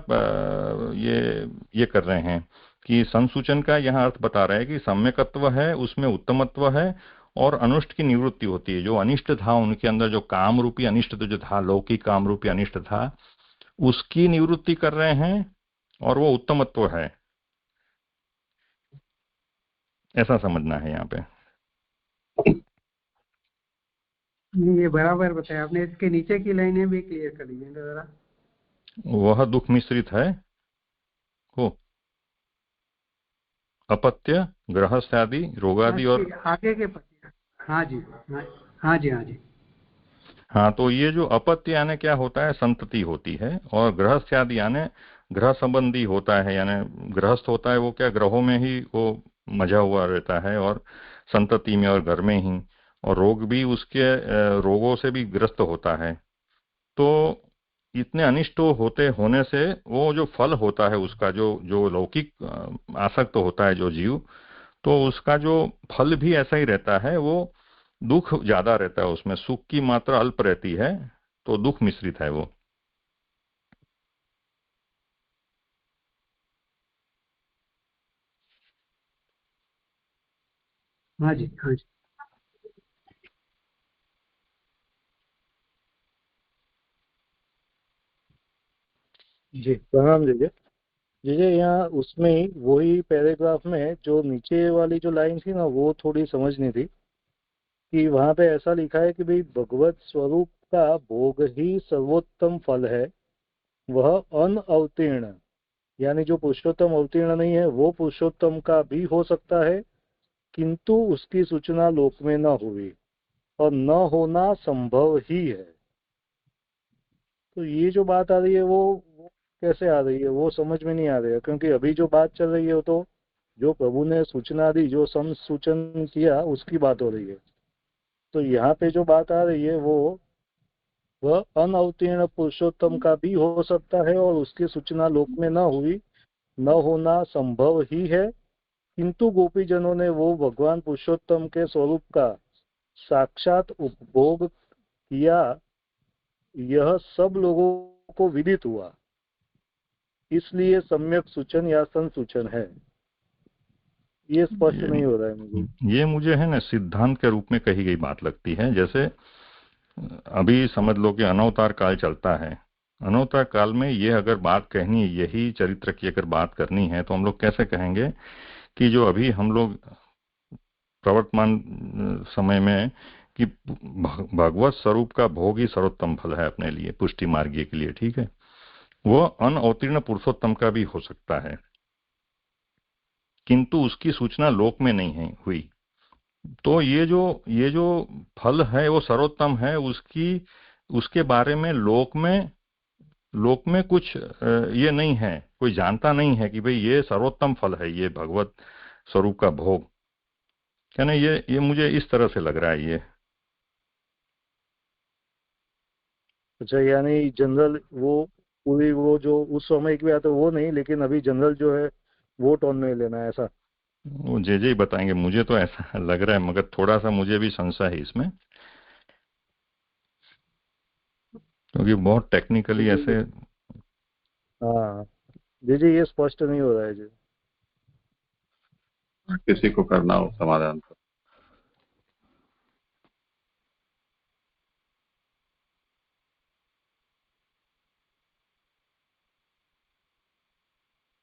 ये कर रहे हैं कि संसूचन का यहाँ अर्थ बता रहे हैं कि सम्यकत्व है, उसमें उत्तमत्व है और अनुष्ट की निवृत्ति होती है। जो अनिष्ट था उनके अंदर, जो काम रूपी अनिष्ट जो था, लौकिक काम रूपी अनिष्ट था, उसकी निवृत्ति कर रहे हैं, और वो उत्तमत्व है, ऐसा समझना है यहाँ पे।
नहीं, ये बराबर बताया आपने। इसके नीचे की लाइनें भी क्लियर कर दीजिए जरा।
वह दुख मिश्रित है को अपत्य, गृहस्थ्यादि, रोगादि और
आगे के पत्ते। हाँ जी, हाँ जी, हाँ जी।
हाँ, तो ये जो अपत्य यानी क्या होता है, संतति होती है, और गृहस्थ्यादि यानी ग्रह संबंधी होता है, यानी गृहस्थ होता है वो क्या, ग्रहों में ही वो मजा हुआ रहता है, और संतति में और घर में ही, और रोग भी उसके रोगों से भी ग्रस्त होता है। तो इतने अनिष्ट होते होने से वो जो फल होता है उसका, जो जो लौकिक आसक्त होता है जो जीव, तो उसका जो फल भी ऐसा ही रहता है। वो दुख ज्यादा रहता है, उसमें सुख की मात्रा अल्प रहती है, तो दुख मिश्रित है वो।
हाँ जी, हाँ जी।
जी प्रणाम जय। जय यहाँ उसमें ही वही पैराग्राफ में जो नीचे वाली जो लाइन थी ना, वो थोड़ी समझनी थी कि वहां पे ऐसा लिखा है कि भाई भगवत स्वरूप का भोग ही सर्वोत्तम फल है, वह अनअवतीर्ण, यानी जो पुरुषोत्तम अवतीर्ण नहीं है वो पुरुषोत्तम का भी हो सकता है, किंतु उसकी सूचना लोक में न हुई और न होना संभव ही है। तो ये जो बात आ रही है वो कैसे आ रही है, वो समझ में नहीं आ रही है, क्योंकि अभी जो बात चल रही है वो तो जो प्रभु ने सूचना दी, जो संसूचन किया, उसकी बात हो रही है। तो यहाँ पे जो बात आ रही है वो वह अनअवतीर्ण पुरुषोत्तम का भी हो सकता है और उसकी सूचना लोक में न हुई, न होना संभव ही है, किंतु गोपीजनों ने वो भगवान पुरुषोत्तम के स्वरूप का साक्षात उपभोग किया यह सब लोगों को विदित हुआ, इसलिए सम्यक सूचन या संसूचन है। ये स्पष्ट नहीं हो रहा है मुझे।
ये मुझे है ना सिद्धांत के रूप में कही गई बात लगती है। जैसे अभी समझ लो कि अनवतार काल चलता है, अनवतार काल में ये अगर बात कहनी है, यही चरित्र की अगर बात करनी है, तो हम लोग कैसे कहेंगे कि जो अभी हम लोग प्रवर्तमान समय में कि भगवत स्वरूप का भोग ही सर्वोत्तम फल है अपने लिए, पुष्टि मार्गीय के लिए, ठीक है, वो अनअवतीर्ण पुरुषोत्तम का भी हो सकता है, किंतु उसकी सूचना लोक में नहीं है हुई। तो ये जो फल है वो सर्वोत्तम है, उसके बारे में लोक में कुछ ये नहीं है, कोई जानता नहीं है कि भाई ये सर्वोत्तम फल है, ये भगवत स्वरूप का भोग। क्या नहीं, ये मुझे इस तरह से लग रहा है ये।
अच्छा, यानी जनरल वो पूरी वो जो उस समय की बात है वो नहीं, लेकिन अभी जनरल जो है वो टोन में लेना है ऐसा।
वो जे ही बताएंगे, मुझे तो ऐसा लग रहा है, मगर थोड़ा सा मुझे भी संशय है इसमें, क्योंकि बहुत टेक्निकली ऐसे।
हाँ जी जी, ये स्पष्ट नहीं हो रहा है जी।
किसी को करना हो समाधान तो।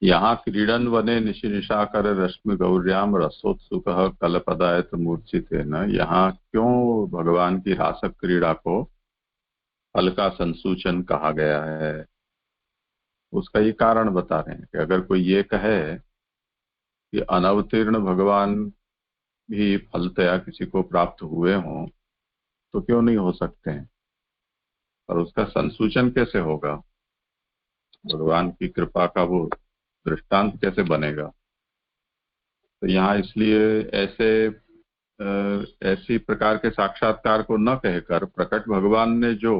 यहाँ क्रीडन वने निशिनिशाकर रश्मि गौर्याम रसोत्सुक कल्पदायत मूर्छित है न। यहाँ क्यों भगवान की रासक क्रीड़ा को फल का संसूचन कहा गया है, उसका ये कारण बता रहे हैं कि अगर कोई ये कहे कि अनवतीर्ण भगवान भी फलतया किसी को प्राप्त हुए हों तो क्यों नहीं हो सकते हैं, और उसका संसूचन कैसे होगा, भगवान की कृपा का वो दृष्टांत कैसे बनेगा। तो यहाँ इसलिए ऐसी प्रकार के साक्षात्कार को न कहकर प्रकट भगवान ने जो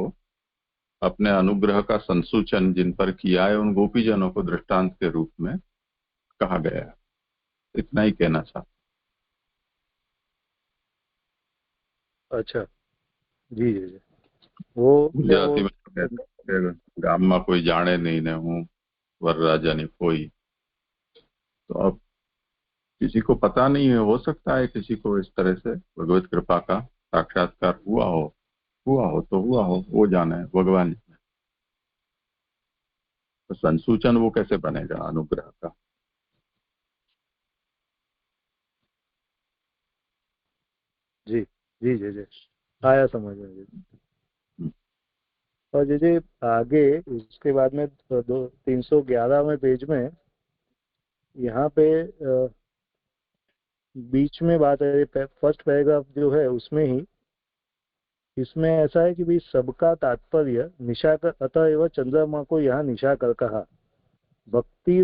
अपने अनुग्रह का संसूचन जिन पर किया है उन गोपीजनों को दृष्टांत के रूप में कहा गया है। इतना ही कहना चाहता।
अच्छा जी जी जी, वो क्या
जाति
वो।
में तो कहते हैं, गाम में कोई जाने नहीं ने हूँ वर राजा नहीं कोई। तो अब किसी को पता नहीं है, हो सकता है किसी को इस तरह से भगवत कृपा का साक्षात्कार हुआ हो तो हुआ हो, वो जाने भगवान। तो संसूचन वो कैसे बनेगा अनुग्रह का।
जी जी जी जी, आया समझ में जी। और जी आगे उसके बाद में 311वें पेज में यहाँ पे बीच में बात है, फर्स्ट पैराग्राफ जो है उसमें ही, इसमें ऐसा है कि भाई सबका तात्पर्य निशाकर, अतएव चंद्रमा को यहाँ निशाकर कहा। भक्ति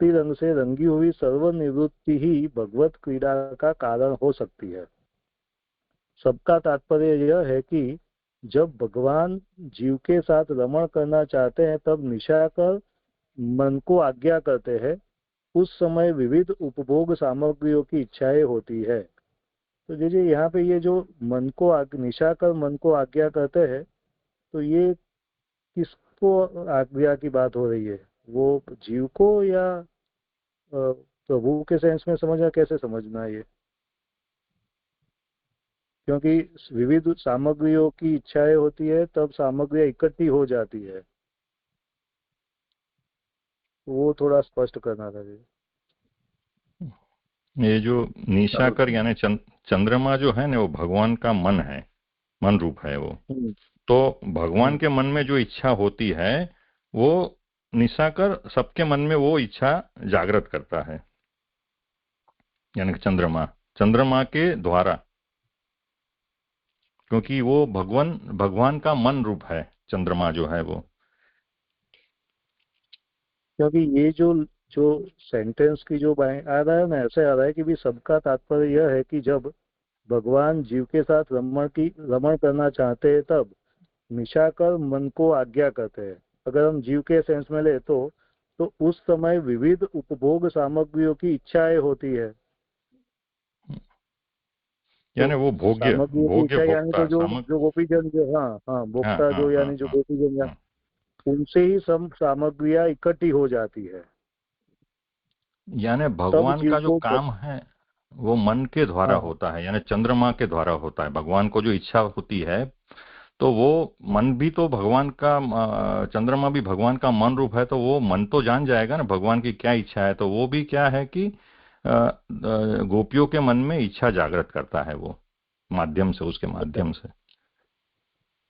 रंग से रंगी हुई सर्वनिवृत्ति ही भगवत क्रीड़ा का कारण हो सकती है। सबका तात्पर्य यह है कि जब भगवान जीव के साथ रमण करना चाहते हैं तब निशाकर मन को आज्ञा करते हैं। उस समय विविध उपभोग सामग्रियों की इच्छाएं होती है। तो जी यहाँ पे ये जो मन को निशाकर मन को आज्ञा करते हैं, तो ये किसको आज्ञा की बात हो रही है, वो जीव को या प्रभु के सेंस में समझना, कैसे समझना है ये? क्योंकि विविध सामग्रियों की इच्छाएं होती है तब सामग्रियां इकट्ठी हो जाती है, वो थोड़ा स्पष्ट करना था जी।
ये जो निशाकर यानी चंद्रमा जो है ना, वो भगवान का मन है, मन रूप है वो। तो भगवान के मन में जो इच्छा होती है वो निशाकर सबके मन में वो इच्छा जागृत करता है, यानी कि चंद्रमा के द्वारा, क्योंकि वो भगवान का मन रूप है चंद्रमा जो है वो।
क्योंकि ये जो जो सेंटेंस की जो आ रहा है ना, ऐसे आ रहा है कि भी सबका तात्पर्य यह है कि जब भगवान जीव के साथ रमण करना चाहते हैं तब निशाकर मन को आज्ञा करते हैं। अगर हम जीव के सेंस में ले तो उस समय विविध उपभोग सामग्रियों की इच्छाएं होती है।
यानी वो भोग्य
सामग्री की
भोग्य
इच्छा यानी
भोक्ता
तो जो गोपीजन जो भोक्ता जो यानी जो गोपीजन उनसे ही सब सामग्रियां इकट्ठी हो जाती है।
यानी भगवान का जो काम है वो मन के द्वारा होता है, यानी चंद्रमा के द्वारा होता है। भगवान को जो इच्छा होती है तो वो मन भी तो भगवान का, चंद्रमा भी भगवान का मन रूप है, तो वो मन तो जान जाएगा ना भगवान की क्या इच्छा है। तो वो भी क्या है कि गोपियों के मन में इच्छा जागृत करता है वो माध्यम से, उसके माध्यम से।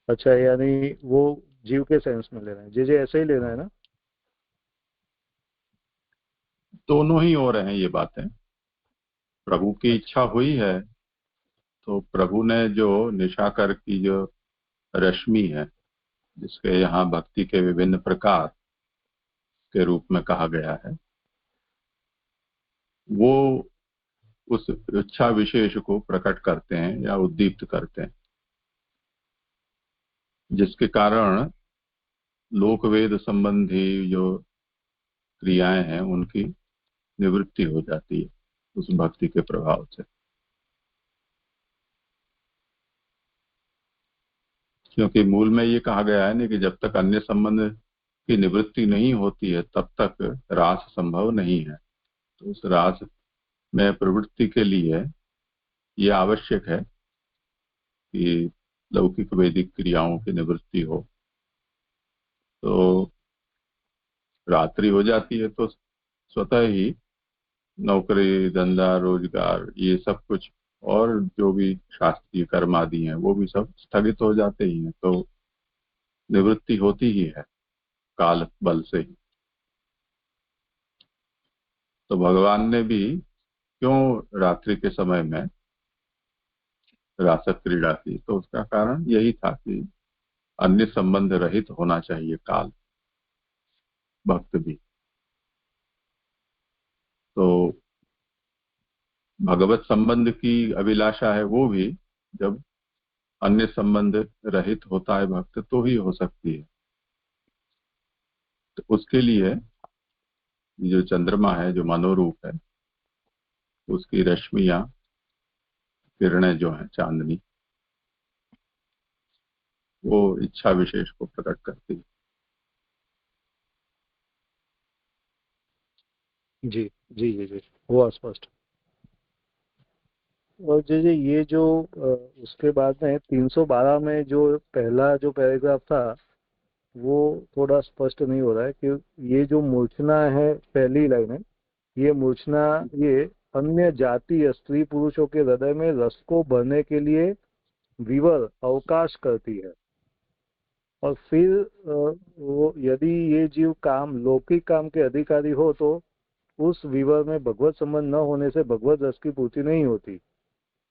अच्छा, यानी वो जीव के सेंस में लेना है, जे ऐसे ही लेना है ना?
दोनों ही हो रहे हैं ये बातें। प्रभु की इच्छा हुई है तो प्रभु ने जो निशाकर की जो रश्मि है, जिसके यहाँ भक्ति के विभिन्न प्रकार के रूप में कहा गया है, वो उस इच्छा विशेष को प्रकट करते हैं या उद्दीप्त करते हैं, जिसके कारण लोकवेद संबंधी जो क्रियाएं हैं उनकी निवृत्ति हो जाती है उस भक्ति के प्रभाव से। क्योंकि मूल में ये कहा गया है ना कि जब तक अन्य संबंध की निवृत्ति नहीं होती है तब तक रास संभव नहीं है। तो उस रास में प्रवृत्ति के लिए ये आवश्यक है कि लौकिक वैदिक क्रियाओं की निवृत्ति हो। तो रात्रि हो जाती है तो स्वतः ही नौकरी धंधा रोजगार ये सब कुछ और जो भी शास्त्रीय कर्म आदि हैं वो भी सब स्थगित हो जाते ही हैं। तो निवृत्ति होती ही है काल बल से ही। तो भगवान ने भी क्यों रात्रि के समय में रासक क्रीड़ा की, तो उसका कारण यही था कि अन्य संबंध रहित होना चाहिए काल, भक्त भी। तो भगवत संबंध की अभिलाषा है वो भी जब अन्य संबंध रहित होता है भक्त तो ही हो सकती है। तो उसके लिए जो चंद्रमा है, जो मनोरूप है, उसकी रश्मियां, किरणें जो हैं चांदनी, वो इच्छा विशेष को प्रकट करती है।
जी जी जी जी, हुआ स्पष्ट। और जी ये जो उसके बाद में 312 में जो पहला जो पैराग्राफ था वो थोड़ा स्पष्ट नहीं हो रहा है कि ये जो मूर्छना है, पहली लाइन है, ये मूर्छना ये अन्य जाति स्त्री पुरुषों के हृदय में रस को भरने के लिए विवर अवकाश करती है। और फिर वो यदि ये जीव काम लौकिक काम के अधिकारी हो तो उस विवर में भगवत संबंध न होने से भगवत रस की पूर्ति नहीं होती,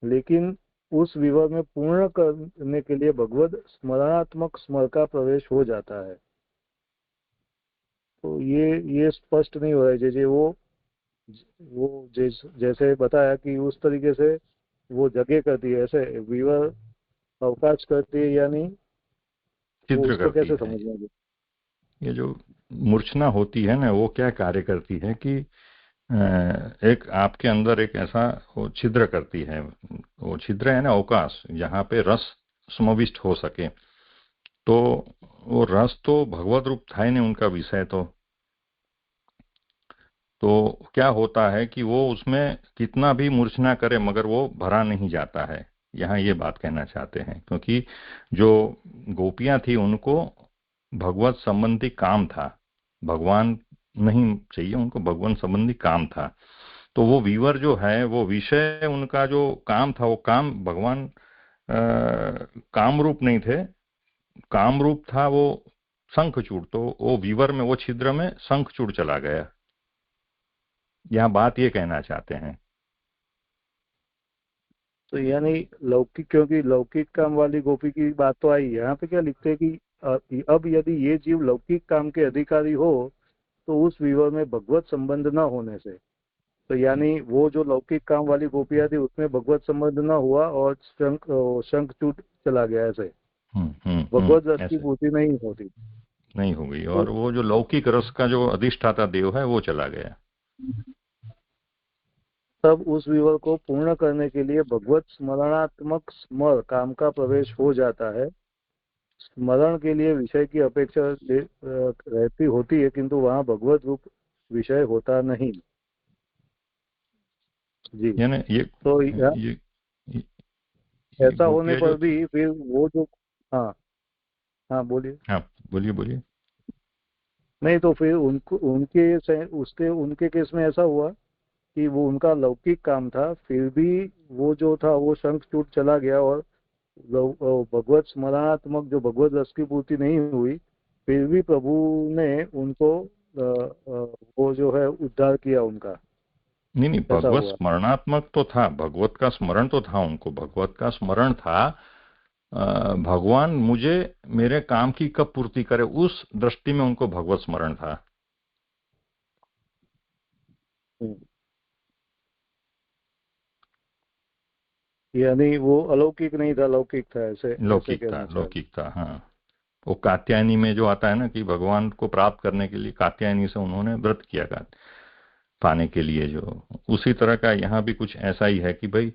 लेकिन उस विवर में पूर्ण करने के लिए भगवत स्मरणात्मक स्मर का प्रवेश हो जाता है। तो ये स्पष्ट नहीं हो रहा है। जैसे वो जैसे बताया कि उस तरीके से वो जगह करती है, ऐसे विवर अवकाश करती है, यानी उसको कैसे समझना?
ये जो मूर्छना होती है ना, वो क्या कार्य करती है कि एक आपके अंदर एक ऐसा वो छिद्र करती है। वो छिद्र है ना अवकाश, जहाँ पे रस समाविष्ट हो सके। तो वो रस तो भगवत रूप था ही नहीं उनका विषय। तो क्या होता है कि वो उसमें कितना भी मूर्छना करे मगर वो भरा नहीं जाता है। यहाँ ये बात कहना चाहते हैं, क्योंकि जो गोपियां थी उनको भगवत संबंधी काम था, भगवान नहीं चाहिए उनको, भगवान संबंधी काम था। तो वो वीवर जो है वो विषय उनका जो काम था, वो काम भगवान काम रूप नहीं थे, काम रूप था वो शंखचूड़। तो वो वीवर में, वो छिद्र में शंखचूड़ चला गया। यहाँ बात ये कहना चाहते हैं।
तो यानी लौकिक, क्योंकि लौकिक काम वाली गोपी की बात तो आई, यहाँ पे क्या लिखते हैं कि अब यदि ये जीव लौकिक काम के अधिकारी हो तो उस विवर में भगवत संबंध न होने से, तो यानी वो जो लौकिक काम वाली गोपियां थी उसमें भगवत संबंध न हुआ और शंखचूड़ चला गया, ऐसे भगवत रस की पूर्ति नहीं
हो गई। और वो जो लौकिक रस का जो अधिष्ठाता देव है वो चला गया।
तब उस विवर को पूर्ण करने के लिए भगवत स्मरणात्मक स्मर काम का प्रवेश हो जाता है। स्मरण के लिए विषय की अपेक्षा रहती होती है, किंतु वहाँ भगवत रूप विषय होता नहीं। जी,
यानी ये
तो
ये
ऐसा होने
गोपियाँ
पर
जो
भी फिर वो जो, हाँ हाँ बोलिए।
हाँ बोलिए बोलिए।
नहीं तो फिर उनके केस में ऐसा हुआ कि वो उनका लौकिक काम था, फिर भी वो जो था वो शंख चूट चला गया और भगवत स्मरणात्मक जो भगवत रस की पूर्ति नहीं हुई, फिर भी प्रभु ने उनको वो जो है उद्धार किया उनका।
नहीं
ऐसा
भगवत
हुआ।
स्मरणात्मक तो था, भगवत का स्मरण तो था उनको, भगवत का स्मरण था। भगवान मुझे मेरे काम की कब पूर्ति करे, उस दृष्टि में उनको भगवत स्मरण था।
यानी वो अलौकिक नहीं था, लौकिक था, ऐसे ऐसे
लौकिक था,
कहना चाह रहे।
लौकिक था। हाँ, वो कात्यायनी में जो आता है ना कि भगवान को प्राप्त करने के लिए कात्यायनी से उन्होंने व्रत किया पाने के लिए, जो उसी तरह का यहाँ भी कुछ ऐसा ही है कि भाई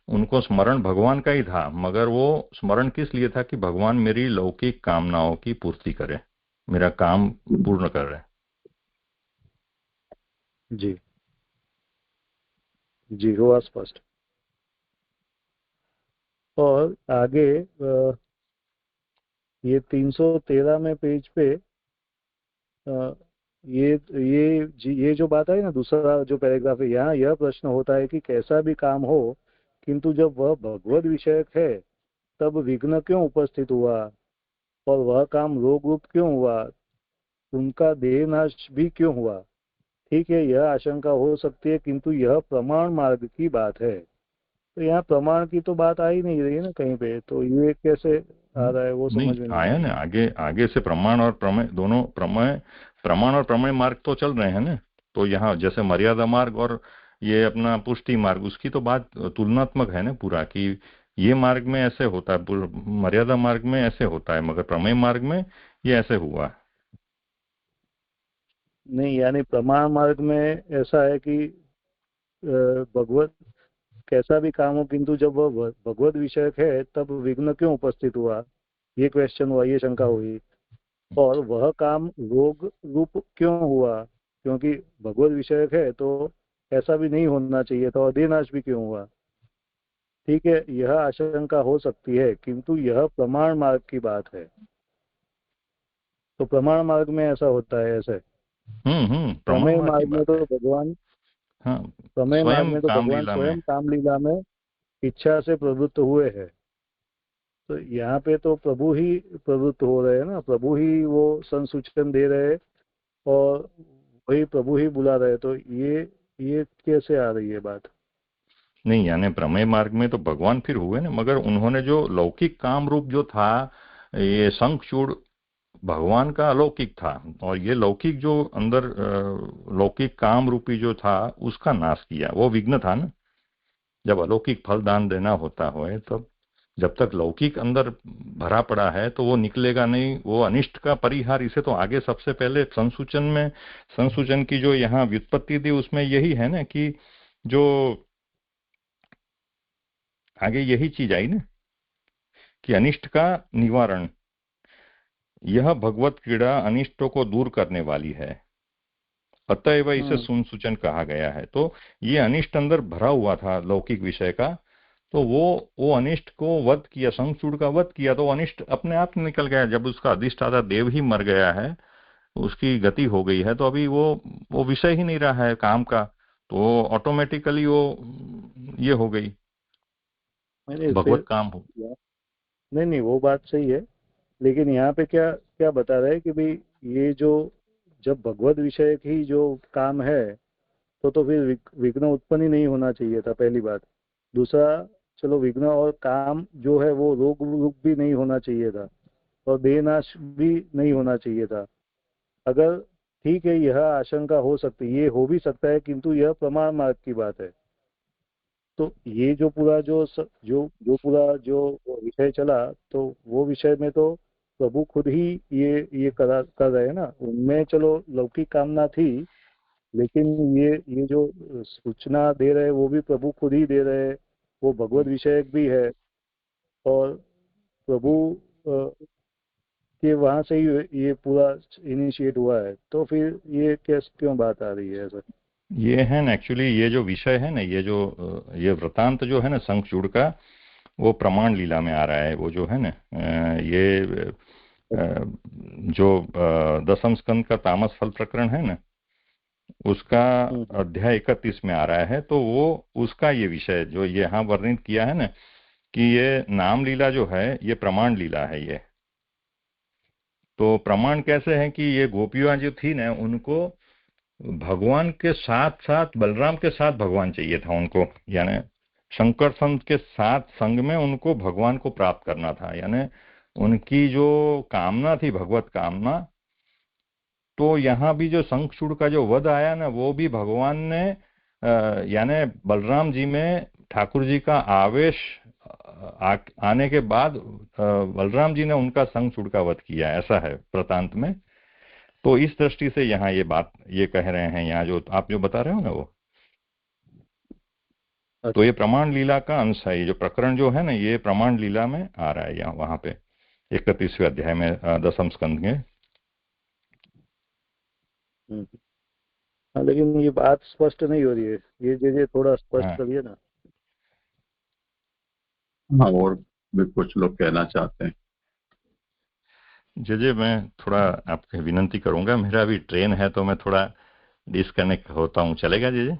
उनको स्मरण भगवान का ही था, मगर वो स्मरण किस लिए था कि भगवान मेरी लौकिक कामनाओं की पूर्ति करे, मेरा काम पूर्ण कर रहे।
जी जी, हुआ स्पष्ट। और आगे ये 313 में पेज पे ये जो बात है ना, दूसरा जो पैराग्राफ है, यहाँ यह प्रश्न होता है कि कैसा भी काम हो, किंतु जब वह भगवद विषयक है तब विघ्न क्यों उपस्थित हुआ, और वह काम रोग रूप क्यों हुआ, उनका देह नाश भी क्यों हुआ। ठीक है, यह आशंका हो सकती है, किंतु यह प्रमाण मार्ग की बात है। तो यहाँ प्रमाण की तो बात आ ही नहीं रही है ना कहीं पे, तो ये कैसे आ रहा है वो
नहीं
समझ में नहीं आ
आया
रहा।
ना, आगे आगे से प्रमाण और प्रमेय दोनों, प्रमाण और प्रमेय मार्ग तो चल रहे हैं ना। तो यहाँ जैसे मर्यादा मार्ग और ये अपना पुष्टि मार्ग, उसकी तो बात तुलनात्मक है ना पूरा, कि ये मार्ग में ऐसे होता है, मर्यादा मार्ग में ऐसे होता है, मगर प्रमेय मार्ग में ये ऐसे हुआ।
नहीं, यानी प्रमाण मार्ग में ऐसा है कि भगवत कैसा भी काम हो, किंतु जब वह भगवत विषयक है तब विघ्न क्यों उपस्थित हुआ, ये क्वेश्चन हुआ, ये शंका हुई। और वह काम रोग रूप क्यों हुआ, क्योंकि भगवत विषयक है तो ऐसा भी नहीं होना चाहिए था, और देहनाश भी क्यों हुआ। ठीक है, यह आशंका हो सकती है, किंतु यह प्रमाण मार्ग की बात है। तो प्रमाण मार्ग में ऐसा होता है ऐसे।
प्रमाण
प्रमेय
मार्ग की
मार्ग में
बात है।
तो भगवान
हाँ,
प्रमेय मार्ग
स्वयं
में तो
काम
भगवान
लीला में।
स्वयं काम लीला में इच्छा से प्रवृत्त हुए हैं। तो यहाँ पे तो प्रभु ही प्रवृत्त हो रहे हैं ना, प्रभु ही वो संसूचन दे रहे हैं और वही प्रभु ही बुला रहे हैं। तो ये कैसे आ रही है बात।
नहीं यानी प्रमेय मार्ग में तो भगवान फिर हुए ना, मगर उन्होंने जो लौकिक काम रूप जो था, ये शंखचूड़ भगवान का अलौकिक था, और ये लौकिक जो अंदर लौकिक काम रूपी जो था उसका नाश किया, वो विघ्न था ना। जब अलौकिक फल दान देना होता हो तब जब तक लौकिक अंदर भरा पड़ा है तो वो निकलेगा नहीं, वो अनिष्ट का परिहार। इसे तो आगे सबसे पहले संसूचन में, संसूचन की जो यहाँ व्युत्पत्ति थी उसमें यही है ना कि जो आगे यही चीज आई ना कि अनिष्ट का निवारण, यह भगवत क्रीड़ा अनिष्टों को दूर करने वाली है, अतएव इसे संसूचन कहा गया है। तो ये अनिष्ट अंदर भरा हुआ था लौकिक विषय का, तो वो अनिष्ट को वध किया, शंखचूड़ का वध किया, तो अनिष्ट अपने आप निकल गया। जब उसका अधिष्ठाता देव ही मर गया है, उसकी गति हो गई है, तो अभी वो विषय ही नहीं रहा है काम का, तो ऑटोमेटिकली वो ये हो गई, भगवत काम हो।
नहीं नहीं, वो बात सही है, लेकिन यहाँ पे क्या क्या बता रहे हैं कि भाई ये जो जब भगवत विषय की जो काम है तो फिर विघ्न उत्पन्न ही नहीं होना चाहिए था, पहली बात। दूसरा, चलो विघ्न और काम जो है वो रोग रूप भी नहीं होना चाहिए था, और देहनाश भी नहीं होना चाहिए था। अगर ठीक है, यह आशंका हो सकती है, ये हो भी सकता है, किंतु यह प्रमाण मार्ग की बात है। तो ये जो पूरा जो पूरा जो विषय चला, तो वो विषय में तो प्रभु खुद ही ये कर रहे हैं ना। उनमें चलो लौकिक कामना थी, लेकिन ये जो सूचना दे रहे हैं वो भी प्रभु खुद ही दे रहे हैं, वो भगवत विषयक भी है और प्रभु कि वहां से ही ये पूरा इनिशिएट हुआ है, तो फिर ये क्यों बात आ रही है ऐसा?
ये है ना एक्चुअली, ये जो विषय है ना, ये वृतांत जो है ना शंखचूड़ का, वो प्रमाण लीला में आ रहा है। वो जो है ना ये जो दसम स्कंद का तामस फल प्रकरण है ना, उसका अध्याय 31 में आ रहा है। तो वो उसका ये विषय जो ये यहाँ वर्णित किया है ना कि ये नाम लीला जो है ये प्रमाण लीला है। ये तो प्रमाण कैसे है कि ये गोपियां जो थी ना, उनको भगवान के साथ साथ बलराम के साथ भगवान चाहिए था उनको, यानी शंकर संत के साथ संग में उनको भगवान को प्राप्त करना था, यानी उनकी जो कामना थी भगवत कामना। तो यहाँ भी जो शंखचूड़ का जो वध आया ना, वो भी भगवान ने यानी बलराम जी में ठाकुर जी का आवेश आने के बाद बलराम जी ने उनका शंखचूड़ का वध किया, ऐसा है वृतांत में। तो इस दृष्टि से यहाँ ये बात ये कह रहे हैं, यहाँ जो आप जो बता रहे हो ना वो, तो ये प्रमाण लीला का अंश है। ये जो प्रकरण जो है ना, ये प्रमाण लीला में आ रहा है यहाँ वहां पे 31वें अध्याय में दसम स्कंद में।
लेकिन ये बात स्पष्ट नहीं हो रही है, ये थोड़ा स्पष्ट करिए ना।
हाँ, और भी कुछ लोग कहना चाहते हैं।
जे मैं थोड़ा आपसे विनंती करूंगा, मेरा अभी ट्रेन है तो मैं थोड़ा डिस्कनेक्ट होता हूँ, चलेगा जे?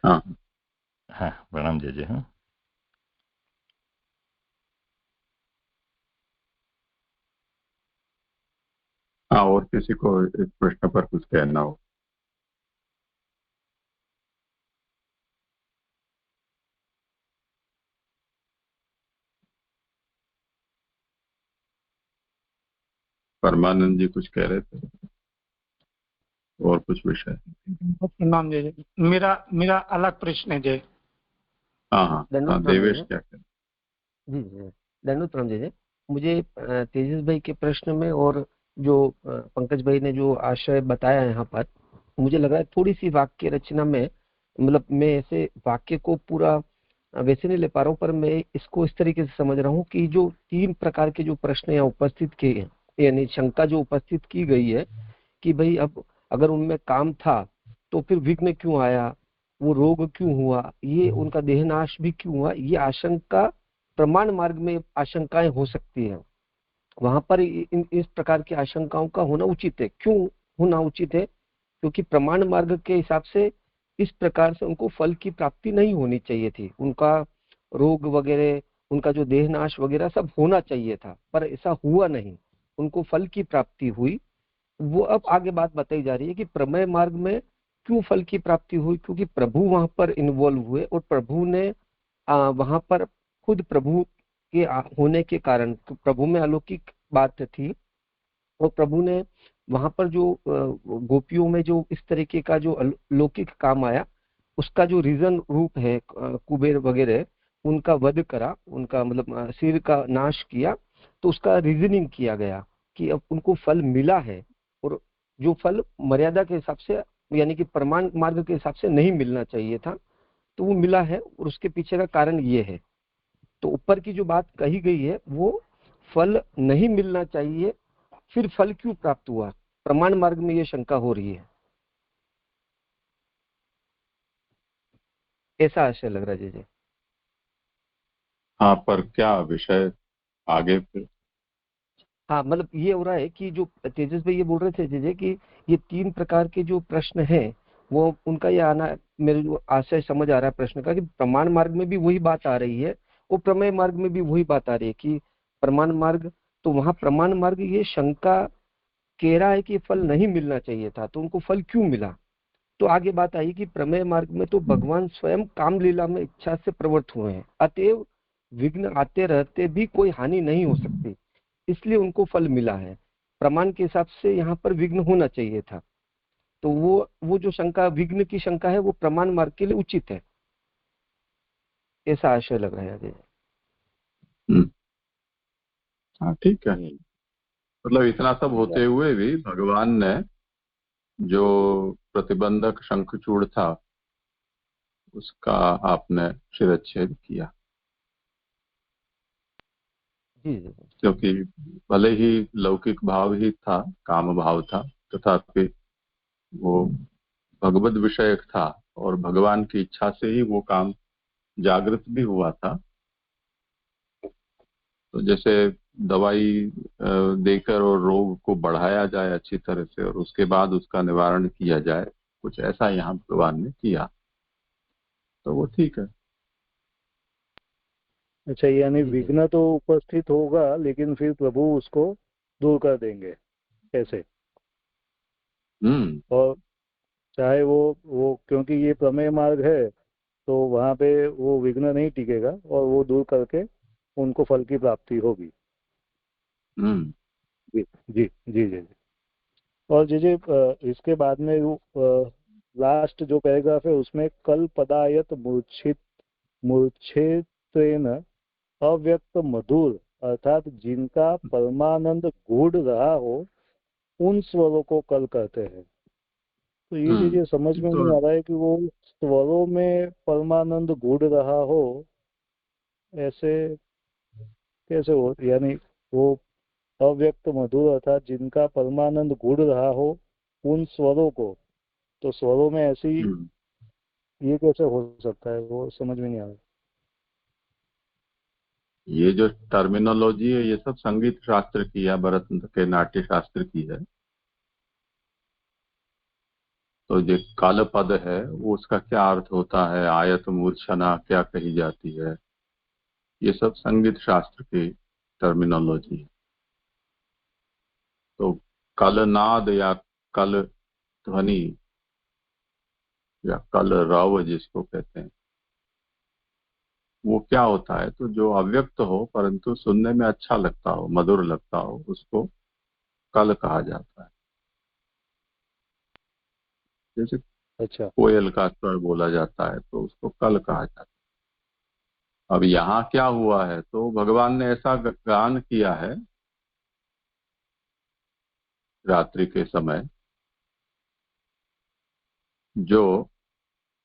हाँ
हाँ, प्रणाम जे। हाँ,
हाँ, और किसी को इस प्रश्न पर कुछ कहना हो? परमानंद जी कुछ कह रहे थे और कुछ विषय?
नाम जय। मेरा अलग प्रश्न है जय।
हाँ, देवेश क्या कह रहे?
जी धन्यवाद प्रणाम जय। मुझे तेजस भाई के प्रश्न में और जो पंकज भाई ने जो आशय बताया यहाँ पर, मुझे लग रहा है थोड़ी सी वाक्य रचना में, मतलब मैं ऐसे वाक्य को पूरा वैसे नहीं ले पा रहा हूँ, पर मैं इसको इस तरीके से समझ रहा हूँ कि जो 3 प्रकार के जो प्रश्न यहाँ उपस्थित किए हैं, यानी शंका जो उपस्थित की गई है कि भाई अब अगर उनमें काम था तो फिर विघ्न क्यों आया, वो रोग क्यों हुआ, ये उनका देहनाश भी क्यों हुआ, ये आशंका प्रमाण मार्ग में आशंकाएं हो सकती हैं। वहां पर इस प्रकार की आशंकाओं का होना उचित है। क्यों होना उचित है? क्योंकि प्रमाण मार्ग के हिसाब से इस प्रकार से उनको फल की प्राप्ति नहीं होनी चाहिए थी। उनका रोग वगैरह, उनका जो देहनाश वगैरह सब होना चाहिए था, पर ऐसा हुआ नहीं, उनको फल की प्राप्ति हुई। वो अब आगे बात बताई जा रही है कि प्रमेय मार्ग में क्यों फल की प्राप्ति हुई, क्योंकि प्रभु वहां पर इन्वॉल्व हुए और प्रभु ने वहां पर खुद प्रभु के होने के कारण, प्रभु में अलौकिक बात थी और प्रभु ने वहां पर जो गोपियों में जो इस तरीके का जो अलौकिक काम आया, उसका जो रीजन रूप है कुबेर वगैरह, उनका वध करा, उनका मतलब सिर का नाश किया। तो उसका रीजनिंग किया गया कि अब उनको फल मिला है, और जो फल मर्यादा के हिसाब से यानी कि प्रमाण मार्ग के हिसाब से नहीं मिलना चाहिए था, तो वो मिला है, और उसके पीछे का कारण ये है। तो ऊपर की जो बात कही गई है वो फल नहीं मिलना चाहिए, फिर फल क्यों प्राप्त हुआ, प्रमाण मार्ग में ये शंका हो रही है, ऐसा आशय लग रहा है जी।
हाँ, पर क्या विषय आगे फिर?
हाँ, मतलब ये हो रहा है कि जो तेजस भाई ये बोल रहे थे जी कि ये 3 प्रकार के जो प्रश्न हैं, वो उनका ये आना, मेरे जो आशय समझ आ रहा है प्रश्न का, कि प्रमाण मार्ग में भी वही बात आ रही है और प्रमेय मार्ग में भी वही बात आ रही है कि प्रमाण मार्ग, तो वहां प्रमाण मार्ग ये शंका कह रहा है कि फल नहीं मिलना चाहिए था, तो उनको फल क्यों मिला। तो आगे बात आई कि प्रमेय मार्ग में तो भगवान स्वयं कामलीला में इच्छा से प्रवृत्त हुए हैं, अतएव विघ्न आते रहते भी कोई हानि नहीं हो सकती, इसलिए उनको फल मिला है। प्रमाण के हिसाब से यहाँ पर विघ्न होना चाहिए था, तो वो जो शंका, विघ्न की शंका है, वो प्रमाण मार्ग के लिए उचित है, ऐसा आशय लग रहा है।
हाँ, ठीक है। मतलब इतना सब होते हुए भी भगवान ने जो प्रतिबंधक शंखचूड़ था उसका आपने शिरच्छेद किया, क्योंकि भले ही लौकिक भाव ही था, काम भाव था, तथापि वो भगवद विषयक था और भगवान की इच्छा से ही वो काम जागृत भी हुआ था। तो जैसे दवाई देकर और रोग को बढ़ाया जाए अच्छी तरह से और उसके बाद उसका निवारण किया जाए, कुछ ऐसा यहाँ भगवान ने किया, तो वो ठीक है।
अच्छा, यानी विघ्न तो उपस्थित होगा लेकिन फिर प्रभु उसको दूर कर देंगे, कैसे? और चाहे वो क्योंकि ये प्रमेय मार्ग है तो वहां पे वो विघ्न नहीं टिकेगा और वो दूर करके उनको फल की प्राप्ति होगी। जी जी जी जी। और जी इसके बाद में लास्ट जो पैराग्राफ है उसमें कल पदायत मूर्छेत्वेन अव्यक्त मधुर अर्थात जिनका परमानंद गूढ़ रहा हो उन स्वरों को कल कहते हैं। तो ये चीजें समझ में नहीं आ रहा है कि वो स्वरों में परमानंद गूढ़ रहा हो, ऐसे कैसे हो? यानी वो अव्यक्त मधुर अर्थात जिनका परमानंद गूढ़ रहा हो उन स्वरों को, तो स्वरों में ऐसी ये कैसे हो सकता है? वो समझ में नहीं आ रहा।
ये जो टर्मिनोलॉजी है ये सब संगीत शास्त्र की है, भरत के नाट्य शास्त्र की है। तो जो काल पद है वो उसका क्या अर्थ होता है, आयत मूर्छना क्या कही जाती है, ये सब संगीत शास्त्र की टर्मिनोलॉजी है। तो कल नाद या कल ध्वनि या कल रव जिसको कहते हैं, वो क्या होता है? तो जो अव्यक्त हो परंतु सुनने में अच्छा लगता हो, मधुर लगता हो, उसको कल कहा जाता है। जैसे
अच्छा,
कोयल का स्वर बोला जाता है तो उसको कल कहा जाता है। अब यहाँ क्या हुआ है, तो भगवान ने ऐसा गान किया है रात्रि के समय जो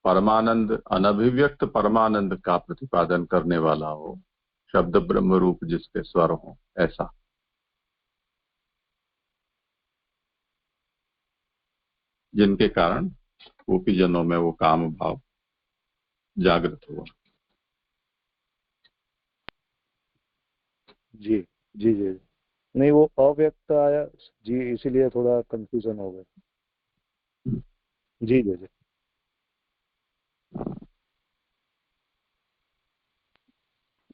परमानंद, अनभिव्यक्त परमानंद का प्रतिपादन करने वाला हो, शब्द ब्रह्म रूप जिसके स्वर हो, ऐसा। जिनके कारण गोपीजनों में वो काम भाव जागृत हुआ।
जी जी जी। नहीं, वो अव्यक्त आया जी, इसीलिए थोड़ा कंफ्यूजन हो गया। जी जी जी।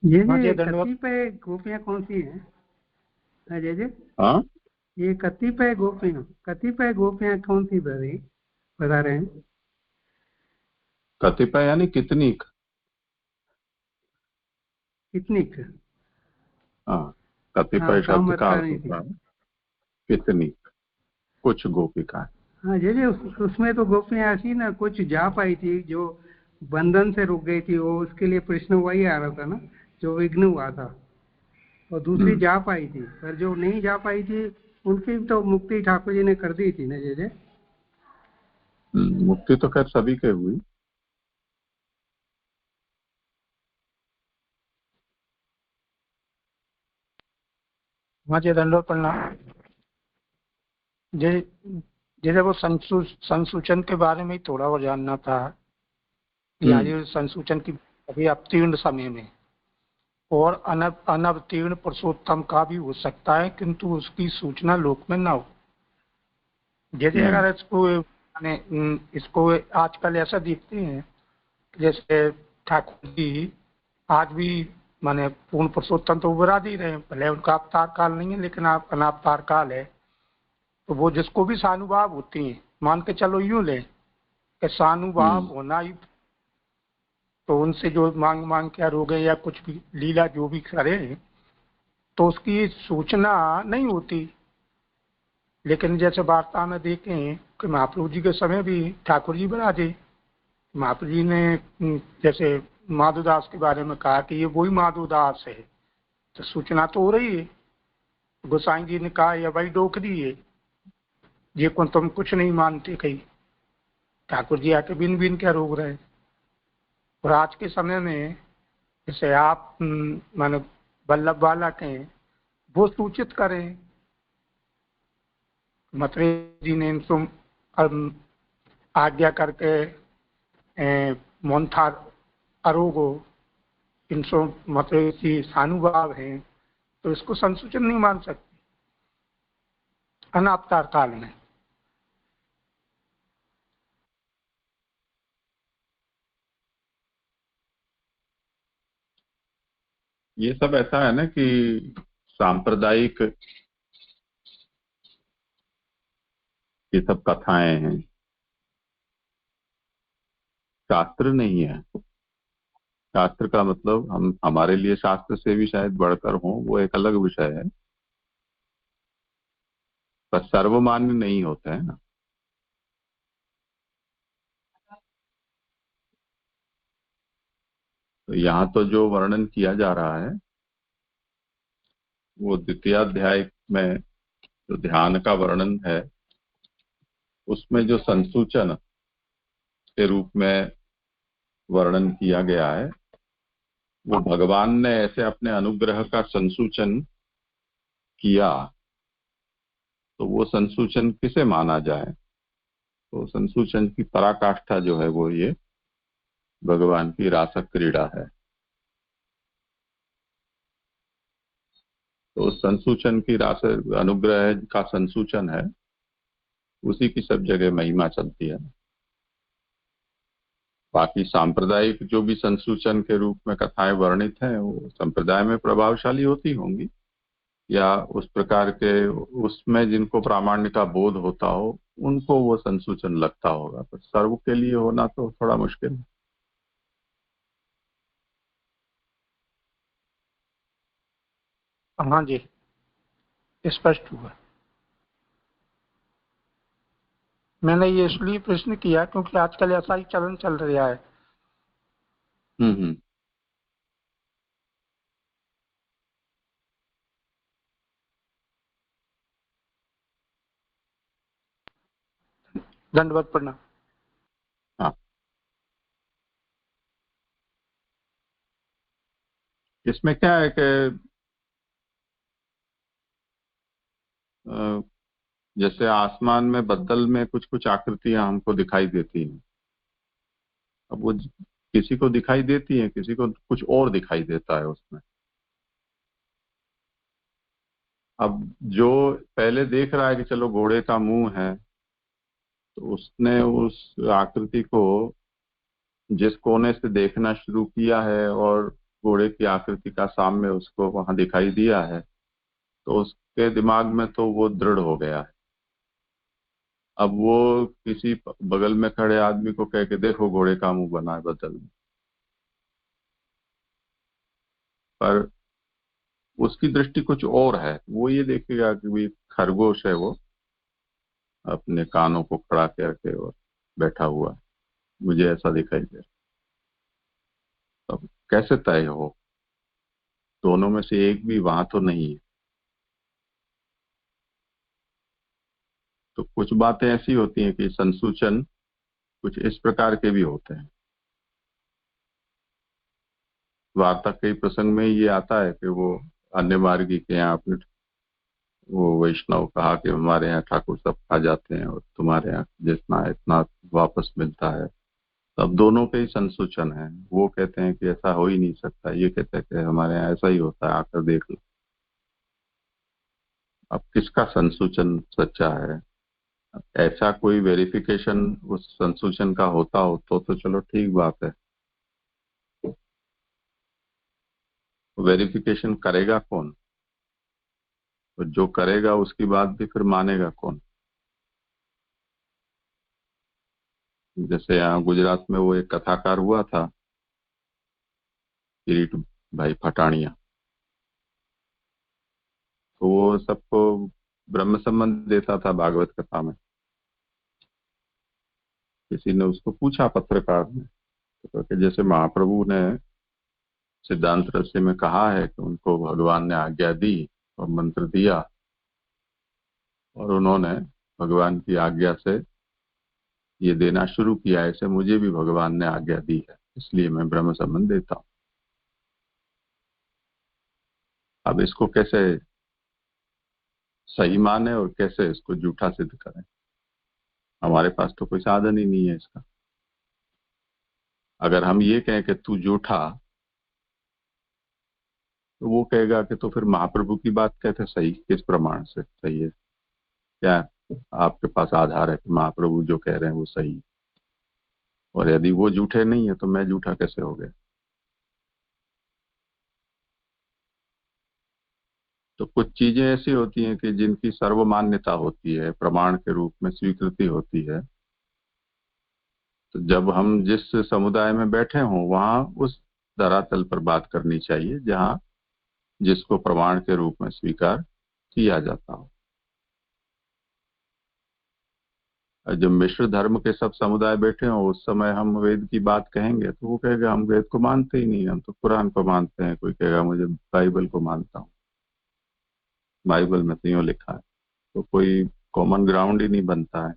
ये कतिपय गोपियां कौन सी हैं अजय जी?
हाँ,
ये कतिपय गोपियां कौन सी बता रहे हैं?
कतिपय यानी कितनी?
कितनी?
हाँ, कतिपय शब्द का अर्थ होता है कितनी, कुछ गोपिका।
हाँ जी, उसमें तो गोपियां ऐसी ना, कुछ जा पाई थी जो बंधन से रुक गई थी, वो उसके लिए प्रश्न वही आ रहा था ना, जो विघ्न हुआ था, और दूसरी जा पाई थी, पर जो नहीं जा पाई थी उनकी तो मुक्ति ठाकुर जी ने कर दी थी ना जी।
मुक्ति तो खैर सभी के हुई।
मुझे दंडोत प्रणाम। जैसे वो संसूचन के बारे में थोड़ा और जानना था। ये संसूचन की अभी अवतीर्ण समय में और अनवतीर्ण पुरुषोत्तम का भी हो सकता है, किंतु उसकी सूचना लोक में ना हो। जैसे अगर इसको आजकल ऐसा देखते हैं जैसे ठाकुर जी आज भी माने पूर्ण पुरुषोत्तम तो विराज ही रहे, भले उनका अवतार काल नहीं है लेकिन आप अनावतार काल है। तो वो जिसको भी सानुभाव होती है, मान के चलो यूं ले कि सानुभाव होना ही, तो उनसे जो मांग के रोगे या कुछ भी लीला जो भी करे तो उसकी सूचना नहीं होती। लेकिन जैसे वार्ता में देखें कि महाप्रभु जी के समय भी ठाकुर जी विराजे, महाप्रभु जी ने जैसे माधुदास के बारे में कहा कि ये वही माधुदास है, तो सूचना तो हो रही है। गोसाई जी ने कहा यह वही डोकरी है, ये को तुम कुछ नहीं मानते कहीं। ठाकुर जी आके बिन बिन क्या रोक रहे। और आज के समय में जैसे आप मानो वल्लभ बालक हैं, वो सूचित करें मतरे जी ने इनको आज्ञा करके मोन्थार अरोगो इनसो मतरे जी सानुभाव हैं, तो इसको संसूचन नहीं मान सकते अनावतार काल में।
ये सब ऐसा है ना कि सांप्रदायिक ये सब कथाएं हैं, शास्त्र नहीं है। शास्त्र का मतलब हम हमारे लिए शास्त्र से भी शायद बढ़कर हो, वो एक अलग विषय है, पर सर्वमान्य नहीं होता है ना। तो यहाँ तो जो वर्णन किया जा रहा है वो द्वितीय अध्याय में जो ध्यान का वर्णन है उसमें जो संसूचन के रूप में वर्णन किया गया है, वो भगवान ने ऐसे अपने अनुग्रह का संसूचन किया, तो वो संसूचन किसे माना जाए? तो संसूचन की पराकाष्ठा जो है वो ये भगवान की रास क्रीड़ा है। तो उस संसूचन की रास अनुग्रह का संसूचन है, उसी की सब जगह महिमा चलती है। बाकी सांप्रदायिक जो भी संसूचन के रूप में कथाएं वर्णित हैं वो संप्रदाय में प्रभावशाली होती होंगी, या उस प्रकार के उसमें जिनको प्रामाण्य का बोध होता हो उनको वो संसूचन लगता होगा, पर सर्व के लिए होना तो थोड़ा मुश्किल है।
हाँ जी, स्पष्ट हुआ। मैंने ये इसलिए प्रश्न किया क्योंकि आजकल ऐसा ही चलन चल रहा है।
हम्म।
दंडवत प्रणाम।
हाँ, इसमें क्या है कि जैसे आसमान में बदल में कुछ कुछ आकृतियां हमको दिखाई देती हैं। अब वो किसी को दिखाई देती हैं, किसी को कुछ और दिखाई देता है उसमें। अब जो पहले देख रहा है कि चलो घोड़े का मुंह है, तो उसने उस आकृति को जिस कोने से देखना शुरू किया है और घोड़े की आकृति का साम्य उसको वहां दिखाई दिया है, तो उसके दिमाग में तो वो दृढ़ हो गया है। अब वो किसी बगल में खड़े आदमी को कह के देखो घोड़े का मुंह बना है बदल में, पर उसकी दृष्टि कुछ और है। वो ये देखेगा कि भाई खरगोश है, वो अपने कानों को खड़ा करके और बैठा हुआ है, मुझे ऐसा दिखाई दे रहा। अब कैसे तय हो? दोनों में से एक भी वहां तो नहीं है। तो कुछ बातें ऐसी होती हैं कि संसूचन कुछ इस प्रकार के भी होते हैं। वार्ता के प्रसंग में ये आता है कि वो अन्य मार्गी के यहाँ अपने वो वैष्णव कहा कि हमारे यहाँ ठाकुर सब खा जाते हैं और तुम्हारे यहाँ जितना इतना वापस मिलता है। अब दोनों के ही संसूचन है। वो कहते हैं कि ऐसा हो ही नहीं सकता, ये कहते हैं कि हमारे यहाँ ऐसा ही होता है, आकर देख लो। अब किसका संसूचन सच्चा है? ऐसा कोई वेरिफिकेशन उस संसूचन का होता हो तो चलो ठीक बात है। वेरिफिकेशन करेगा कौन? तो जो करेगा उसकी बात भी फिर मानेगा कौन? जैसे यहाँ गुजरात में वो एक कथाकार हुआ था, किरीट भाई फटाणिया, तो वो सबको ब्रह्म संबंध देता था भागवत कथा में। किसी ने उसको पूछा, पत्रकार ने, तो कि जैसे महाप्रभु ने सिद्धांत रहस्य में कहा है कि उनको भगवान ने आज्ञा दी और मंत्र दिया और उन्होंने भगवान की आज्ञा से ये देना शुरू किया है, इसे मुझे भी भगवान ने आज्ञा दी है, इसलिए मैं ब्रह्म संबंध देता हूं। अब इसको कैसे सही माने और कैसे इसको झूठा सिद्ध करें? हमारे पास तो कोई साधन ही नहीं है इसका। अगर हम ये कहें कि तू झूठा, तो वो कहेगा कि तो फिर महाप्रभु की बात कहते सही, किस प्रमाण से सही है? क्या आपके पास आधार है कि महाप्रभु जो कह रहे हैं वो सही है? और यदि वो झूठे नहीं है तो मैं झूठा कैसे हो गया? तो कुछ चीजें ऐसी होती हैं कि जिनकी सर्वमान्यता होती है, प्रमाण के रूप में स्वीकृति होती है। तो जब हम जिस समुदाय में बैठे हों वहां उस धरातल पर बात करनी चाहिए जहां जिसको प्रमाण के रूप में स्वीकार किया जाता हो। जब मिश्र धर्म के सब समुदाय बैठे हों उस समय हम वेद की बात कहेंगे तो वो कहेगा हम वेद को मानते ही नहीं, हम तो कुरान को मानते हैं। कोई कहेगा मुझे बाइबल को मानता हूँ, बाइबल में तो यूं लिखा है। तो कोई कॉमन ग्राउंड ही नहीं बनता है।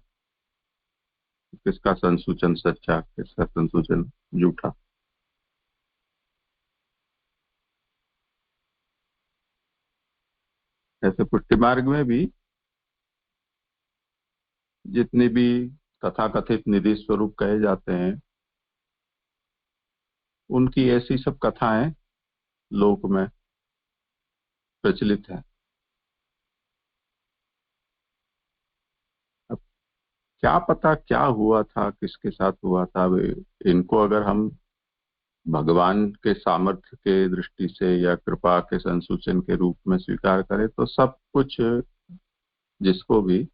किसका संसूचन सच्चा, किसका संसूचन झूठा? ऐसे पुष्टि मार्ग में भी जितने भी तथाकथित निधि स्वरूप कहे जाते हैं उनकी ऐसी सब कथाएं लोक में प्रचलित है। अब क्या पता क्या हुआ था, किसके साथ हुआ था? अब इनको अगर हम भगवान के सामर्थ्य के दृष्टि से या कृपा के संसूचन के रूप में स्वीकार करें तो सब कुछ जिसको भी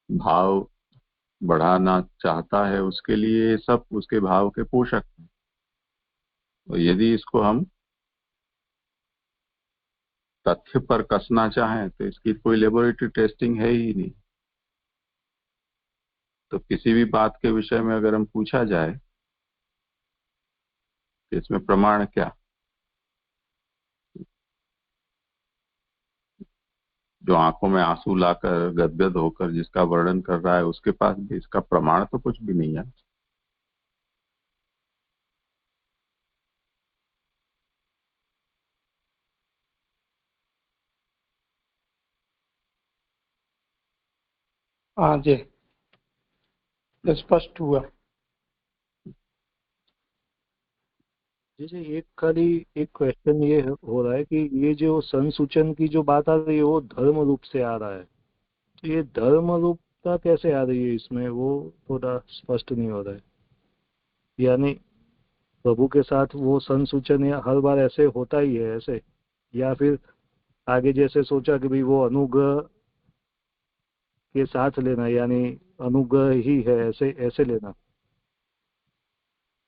भाव बढ़ाना चाहता है उसके लिए सब उसके भाव के पोषक हैं। तो यदि इसको हम तथ्य पर कसना चाहें तो इसकी कोई लेबोरेटरी टेस्टिंग है ही नहीं। तो किसी भी बात के विषय में अगर हम पूछा जाए कि इसमें प्रमाण क्या, जो आंखों में आंसू लाकर गदगद होकर जिसका वर्णन कर रहा है उसके पास भी इसका प्रमाण तो कुछ भी नहीं है।
हाँ जी, स्पष्ट हुआ।
जैसे एक खाली एक क्वेश्चन ये हो रहा है कि ये जो संसूचन की जो बात आ रही है वो धर्म रूप से आ रहा है, तो ये धर्म रूपता कैसे आ रही है इसमें, वो थोड़ा स्पष्ट नहीं हो रहा है। यानी प्रभु के साथ वो संसूचन या हर बार ऐसे होता ही है ऐसे, या फिर आगे जैसे सोचा कि भाई वो अनुग्रह के साथ लेना, यानी अनुग्रह ही है ऐसे ऐसे लेना?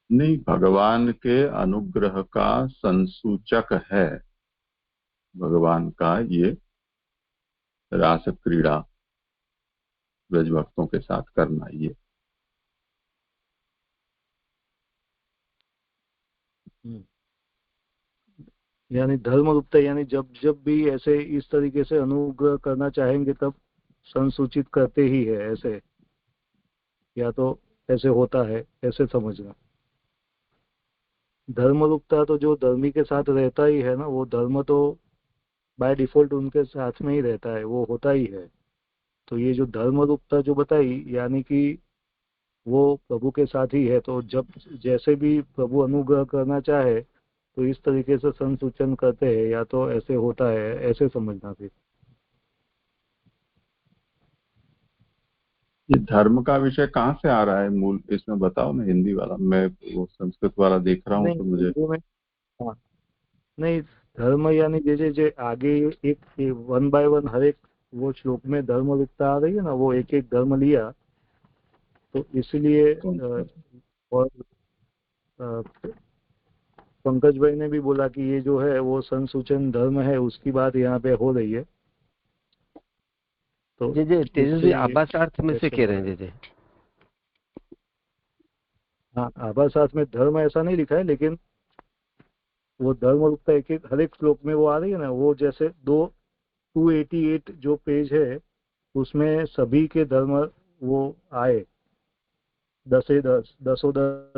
नहीं, भगवान के अनुग्रह का संसूचक है भगवान का ये रास क्रीड़ा ब्रज भक्तों के साथ करना। ये
यानी धर्म रूपता, यानी जब जब भी ऐसे इस तरीके से अनुग्रह करना चाहेंगे तब संसूचित करते ही है ऐसे, या तो ऐसे होता है ऐसे समझना। धर्म रूपता तो जो धर्मी के साथ रहता ही है ना, वो धर्म तो बाय डिफॉल्ट उनके साथ में ही रहता है, वो होता ही है। तो ये जो धर्म रूपता जो बताई, यानी कि वो प्रभु के साथ ही है, तो जब जैसे भी प्रभु अनुग्रह करना चाहे तो इस तरीके से संसूचन करते हैं, या तो ऐसे होता है ऐसे समझना। फिर
ये धर्म का विषय कहाँ से आ रहा है मूल, इसमें बताओ ना। हिंदी वाला, मैं वो संस्कृत वाला देख रहा हूँ
नहीं
तो मुझे
हिंदी में, हाँ नहीं, धर्म यानी जैसे जो आगे एक वन बाय वन हर एक वो श्लोक में धर्म रूपता आ रही है ना, वो एक एक धर्म लिया तो इसलिए और पंकज भाई ने भी बोला कि ये जो है वो संसूचन धर्म है, उसकी बात यहाँ पे हो रही है। तो
जे तेजस्वी आभासार्थ में से कह रहे हैं जे?
हाँ, आभासार्थ में धर्म ऐसा नहीं लिखा है, लेकिन वो धर्म रूपता एक एक हर एक श्लोक में वो आ रही है ना, वो जैसे दो 288 जो पेज है उसमें सभी के धर्म वो आए 10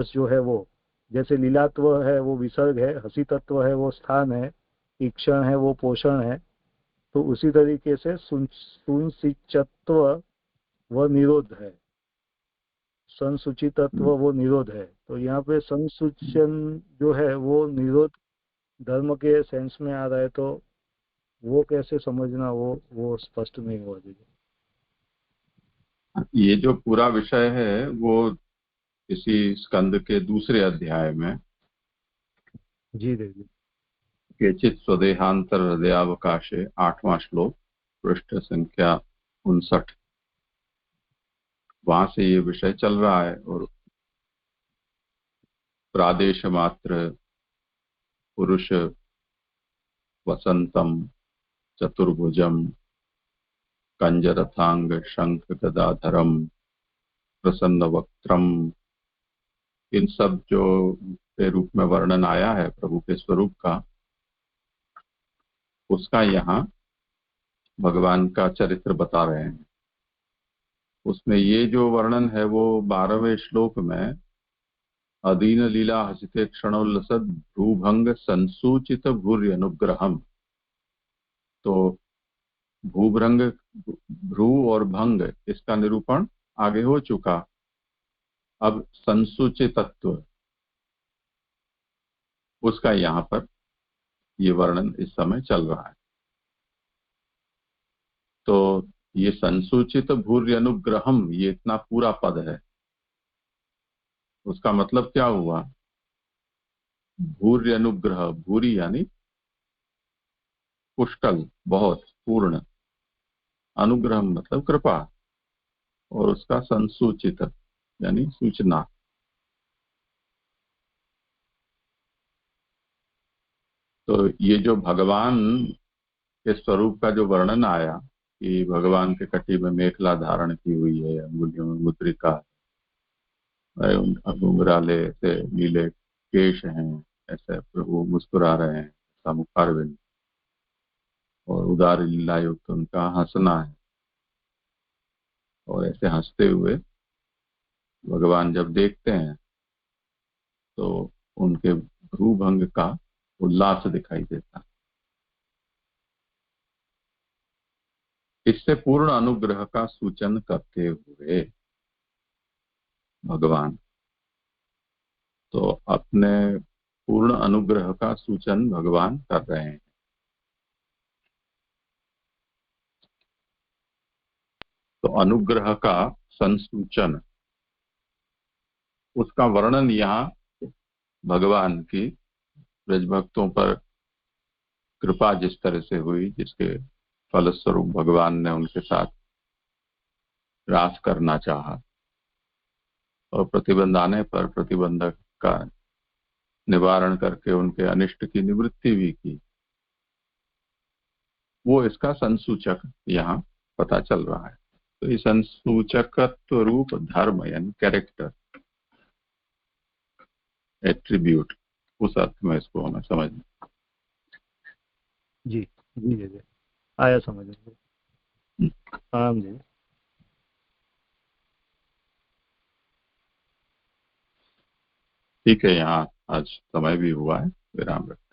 जो है वो, जैसे लीलात्व है वो विसर्ग है, हसी तत्व है वो स्थान है, ईक्षण है वो पोषण है, तो उसी तरीके से सुनसिचत्व वह निरोध है, संसूची तत्व वो निरोध है। तो यहाँ पे संसूचन जो है वो निरोध धर्म के सेंस में आ रहा है, तो वो कैसे समझना, वो स्पष्ट नहीं हुआ जी।
ये जो पूरा विषय है वो इसी स्कंद के दूसरे अध्याय में
जी जी
केचित स्वदेहांतर हृदयावकाशे 8वां श्लोक पृष्ठ संख्या 59, वहां से ये विषय चल रहा है। और प्रादेश मात्र पुरुष वसंतम चतुर्भुजम कंजरथांग शंख गदाधरम प्रसन्न वक्त्रम, इन सब जो के रूप में वर्णन आया है प्रभु के स्वरूप का, उसका यहाँ भगवान का चरित्र बता रहे हैं। उसमें ये जो वर्णन है वो 12वें श्लोक में अदीन लीला हसिते क्षणोल्लसद भ्रूभंग संसूचित भूर्य अनुग्रहम, तो भूभ्रंग भ्रू और भंग इसका निरूपण आगे हो चुका। अब संसूचित तत्व उसका यहाँ पर ये वर्णन इस समय चल रहा है। तो ये संसूचित भूर्य अनुग्रहम, ये इतना पूरा पद है। उसका मतलब क्या हुआ? भूर्य अनुग्रह, भूरी यानी पुष्कल, बहुत, पूर्ण, अनुग्रह मतलब कृपा, और उसका संसूचित यानी सूचना। तो ये जो भगवान के स्वरूप का जो वर्णन आया कि भगवान के कटी में मेखला धारण की हुई है, अंगुलियों में मुद्रिका, घुंघराले से नीले केश हैं, ऐसे प्रभु मुस्कुरा रहे हैं, ऐसा मुखारविंद, और उदार लीला युक्त उनका हंसना है। और ऐसे हंसते हुए भगवान जब देखते हैं तो उनके भ्रूभंग का उल्लास दिखाई देता है। इससे पूर्ण अनुग्रह का सूचन करते हुए भगवान तो अपने पूर्ण अनुग्रह का सूचन भगवान कर रहे हैं। तो अनुग्रह का संसूचन, उसका वर्णन यहाँ भगवान की ब्रज भक्तों पर कृपा जिस तरह से हुई, जिसके फलस्वरूप भगवान ने उनके साथ रास करना चाहा और प्रतिबंध आने पर प्रतिबंधक का निवारण करके उनके अनिष्ट की निवृत्ति भी की, वो इसका संसूचक यहाँ पता चल रहा है। तो ये संसूचकत्व रूप धर्म यानी कैरेक्टर, एट्रीब्यूट, उस अर्थ में इसको हमें समझना।
जी जी जी आया समझ में। हाँ जी
ठीक है, यहाँ आज समय भी हुआ है, विराम रखें।